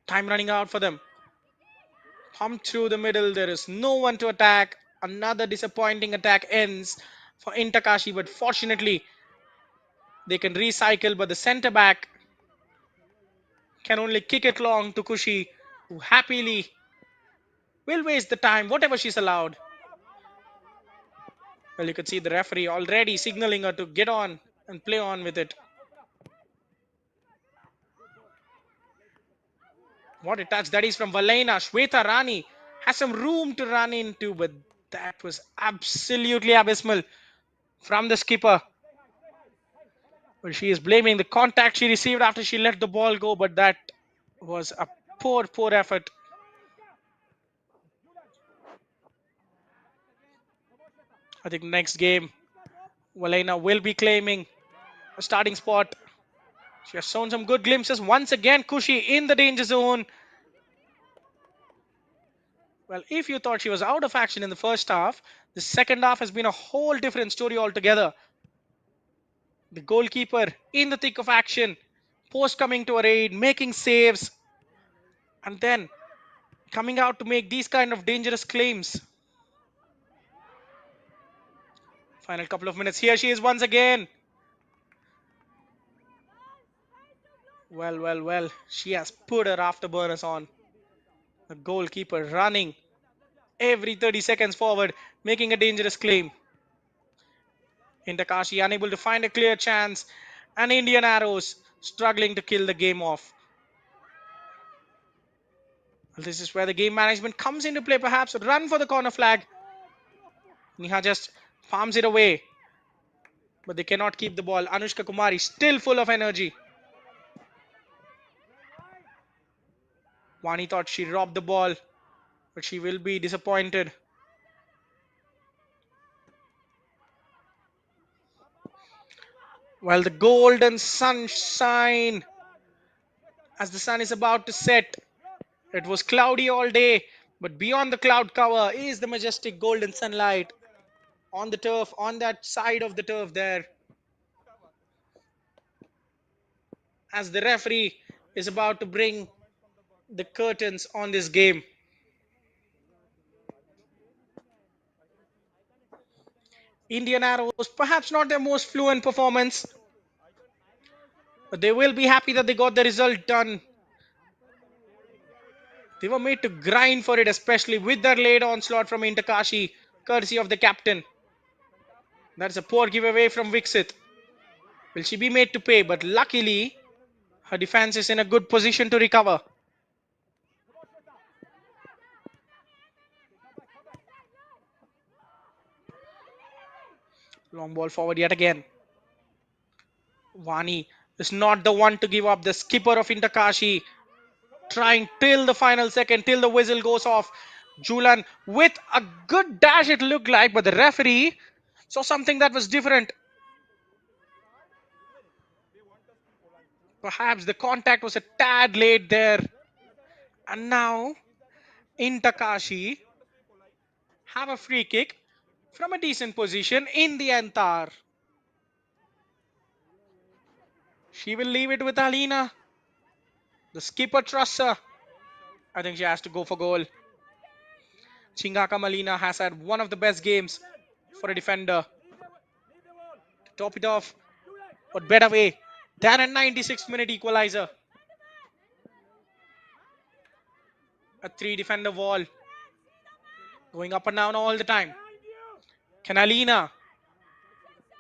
Time running out for them. Pump through the middle. There is no one to attack. Another disappointing attack ends for Kashi, but fortunately they can recycle. But the centre back can only kick it long to Kashi, who happily will waste the time, whatever she's allowed. Well, you could see the referee already signaling her to get on and play on with it. What a touch that is from Valaina. Shweta Rani has some room to run into, but that was absolutely abysmal from the skipper. Well, she is blaming the contact she received after she let the ball go, but that was a poor effort. I think next game, Valaina will be claiming a starting spot. She has shown some good glimpses. Once again, Kashi in the danger zone. Well, if you thought she was out of action in the first half, the second half has been a whole different story altogether. The goalkeeper in the thick of action, post coming to her aid, making saves, and then coming out to make these kind of dangerous claims. Final couple of minutes. Here she is once again. Well. She has put her afterburners on. The goalkeeper running every 30 seconds forward, making a dangerous claim. Kashi unable to find a clear chance, and Indian Arrows struggling to kill the game off. This is where the game management comes into play, perhaps. Run for the corner flag. Niha just palms it away, but they cannot keep the ball. Anushka Kumari still full of energy. Vani thought she robbed the ball, but she will be disappointed. Well, the golden sunshine as the sun is about to set. It was cloudy all day, but beyond the cloud cover is the majestic golden sunlight on the turf, on that side of the turf there, as the referee is about to bring the curtains on this game. Indian Arrows, perhaps not their most fluent performance, but they will be happy that they got the result done. They were made to grind for it, especially with their late onslaught from Kashi, courtesy of the captain. That's a poor giveaway from Viksit. Will she be made to pay? But luckily, her defense is in a good position to recover. Long ball forward yet again. Vani is not the one to give up. The skipper of Kashi trying till the final second, till the whistle goes off. Julan with a good dash it looked like, but the referee saw something that was different. Perhaps the contact was a tad late there. And now Kashi have a free kick from a decent position in the Antar. She will leave it with Alina. The skipper trusts her. I think she has to go for goal. Chingaka Malina has had one of the best games for a defender. To top it off, what better way than a 96th minute equalizer? A three defender wall going up and down all the time. Can Alina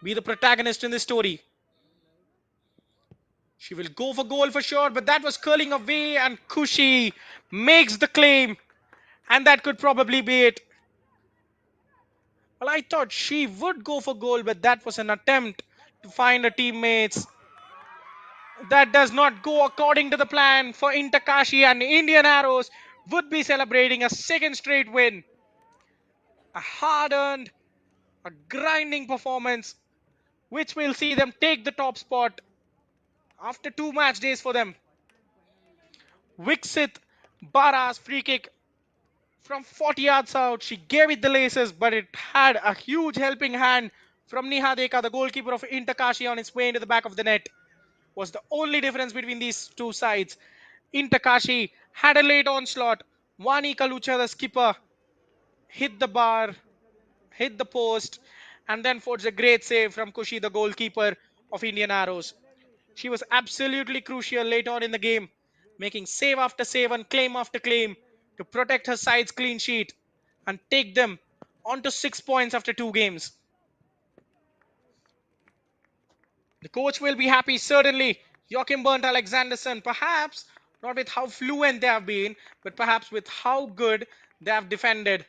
be the protagonist in this story? She will go for goal for sure, but that was curling away, and Kashi makes the claim, and that could probably be it. Well, I thought she would go for goal, but that was an attempt to find her teammates. That does not go according to the plan for Kashi, and Indian Arrows would be celebrating a second straight win. A hard-earned, a grinding performance, which will see them take the top spot after 2 match days for them. Viksit Bara's free kick from 40 yards out. She gave it the laces, but it had a huge helping hand from Niha Deka, the goalkeeper of Kashi, on its way into the back of the net. Was the only difference between these two sides. Kashi had a late onslaught. Vani Kalucha, the skipper, hit the bar, hit the post, and then forged a great save from Kushi, the goalkeeper of Indian Arrows. She was absolutely crucial late on in the game, making save after save and claim after claim to protect her side's clean sheet and take them on to 6 points after 2 games. The coach will be happy, certainly. Joachim Bernd Alexanderson, perhaps not with how fluent they have been, but perhaps with how good they have defended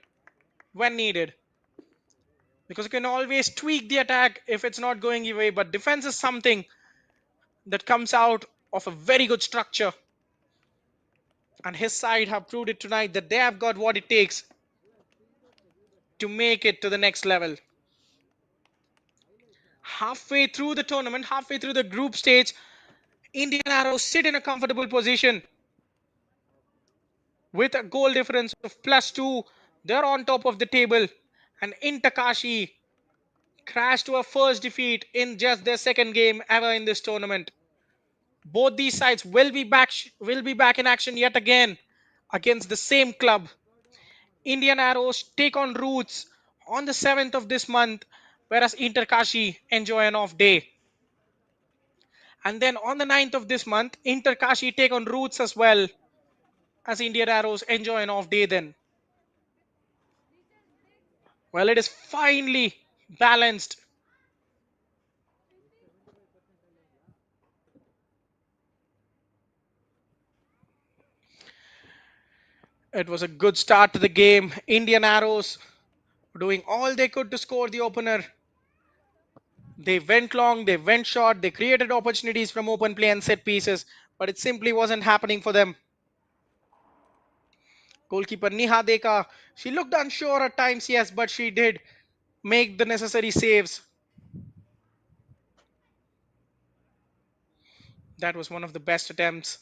when needed. Because you can always tweak the attack if it's not going your way, but defense is something that comes out of a very good structure. And his side have proved it tonight that they have got what it takes to make it to the next level. Halfway through the tournament, halfway through the group stage, Indian Arrows sit in a comfortable position with a goal difference of +2. They're on top of the table, and Intakashi crashed to a first defeat in just their second game ever in this tournament. Both these sides will be back in action yet again against the same club. Indian Arrows take on Roots on the 7th of this month, whereas Interkashi enjoy an off day. And then on the 9th of this month, Interkashi take on Roots as well, as Indian Arrows enjoy an off day then. Well, it is finely balanced. It was a good start to the game. Indian Arrows doing all they could to score the opener. They went long, they went short, they created opportunities from open play and set pieces, but it simply wasn't happening for them. Goalkeeper Neha Deka, she looked unsure at times, yes, but she did make the necessary saves. That was one of the best attempts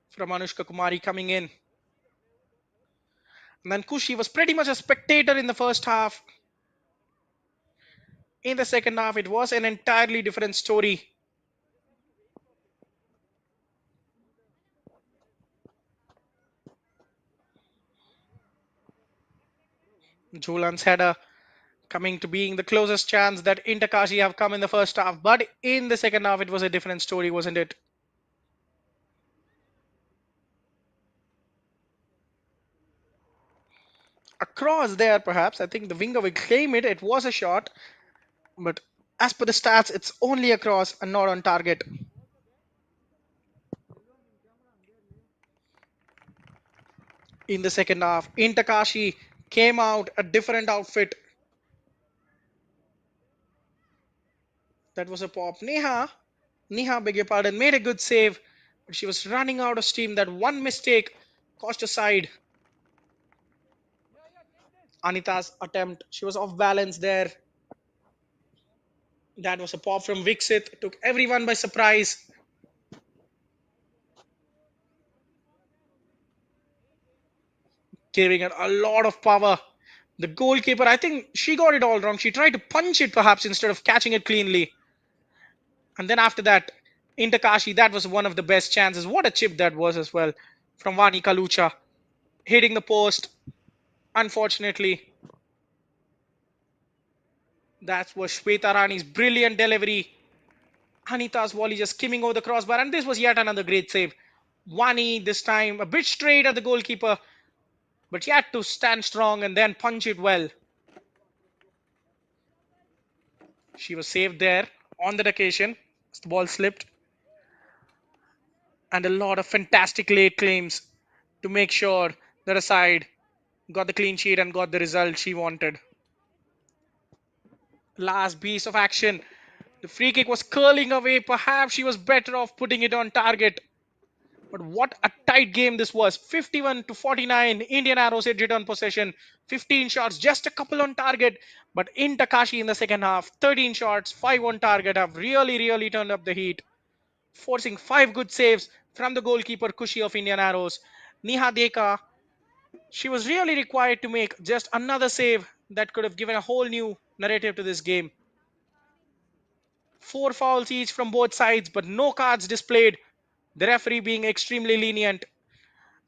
from Anushka Kumari coming in. And then Kushi was pretty much a spectator in the first half. In the second half, it was an entirely different story. Julan's header coming to being the closest chance that Intakashi have come in the first half. But in the second half, it was a different story, wasn't it? Across there, perhaps. I think the winger will claim it. It was a shot. But as per the stats, it's only across and not on target. In the second half, Intakashi came out a different outfit. That was a pop. Neha, beg your pardon, made a good save, but she was running out of steam. That one mistake cost her side. Anita's attempt, she was off balance there. That was a pop from Vixit, took everyone by surprise. Giving it a lot of power. The goalkeeper, I think she got it all wrong. She tried to punch it perhaps instead of catching it cleanly. And then after that, Intakashi, that was one of the best chances. What a chip that was as well from Vani Kalucha. Hitting the post. Unfortunately, that was Shweta Rani's brilliant delivery. Anita's volley just skimming over the crossbar. And this was yet another great save. Vani this time a bit straight at the goalkeeper. But she had to stand strong and then punch it well. She was saved there on that occasion as the ball slipped. And a lot of fantastic late claims to make sure that her side got the clean sheet and got the result she wanted. Last piece of action. The free kick was curling away. Perhaps she was better off putting it on target. But what a tight game this was. 51-49. Indian Arrows edged it on possession. 15 shots, just a couple on target. But in Takashi in the second half, 13 shots, 5 on target have really turned up the heat. Forcing 5 good saves from the goalkeeper Kushi of Indian Arrows. Neha Deka, she was really required to make just another save that could have given a whole new narrative to this game. 4 fouls each from both sides, but no cards displayed. The referee being extremely lenient.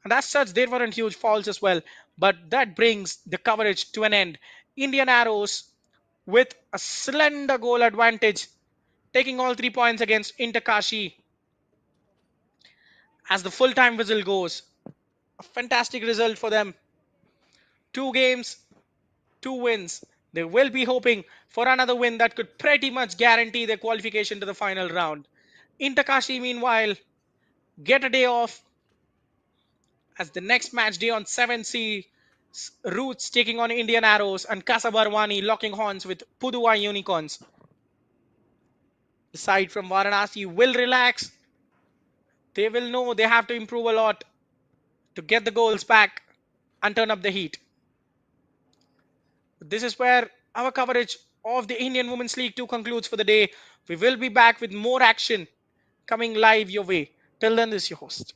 And as such, there weren't huge fouls as well. But that brings the coverage to an end. Indian Arrows with a slender goal advantage, taking all 3 points against Intakashi. As the full-time whistle goes, a fantastic result for them. 2 games, 2 wins. They will be hoping for another win that could pretty much guarantee their qualification to the final round. Intakashi, meanwhile, get a day off as the next match day on 7C Roots taking on Indian Arrows and Kasabarwani locking horns with Puduwai Unicorns. The side from Varanasi will relax. They will know they have to improve a lot to get the goals back and turn up the heat. This is where our coverage of the Indian Women's League 2 concludes for the day. We will be back with more action coming live your way. Till then, this is your host.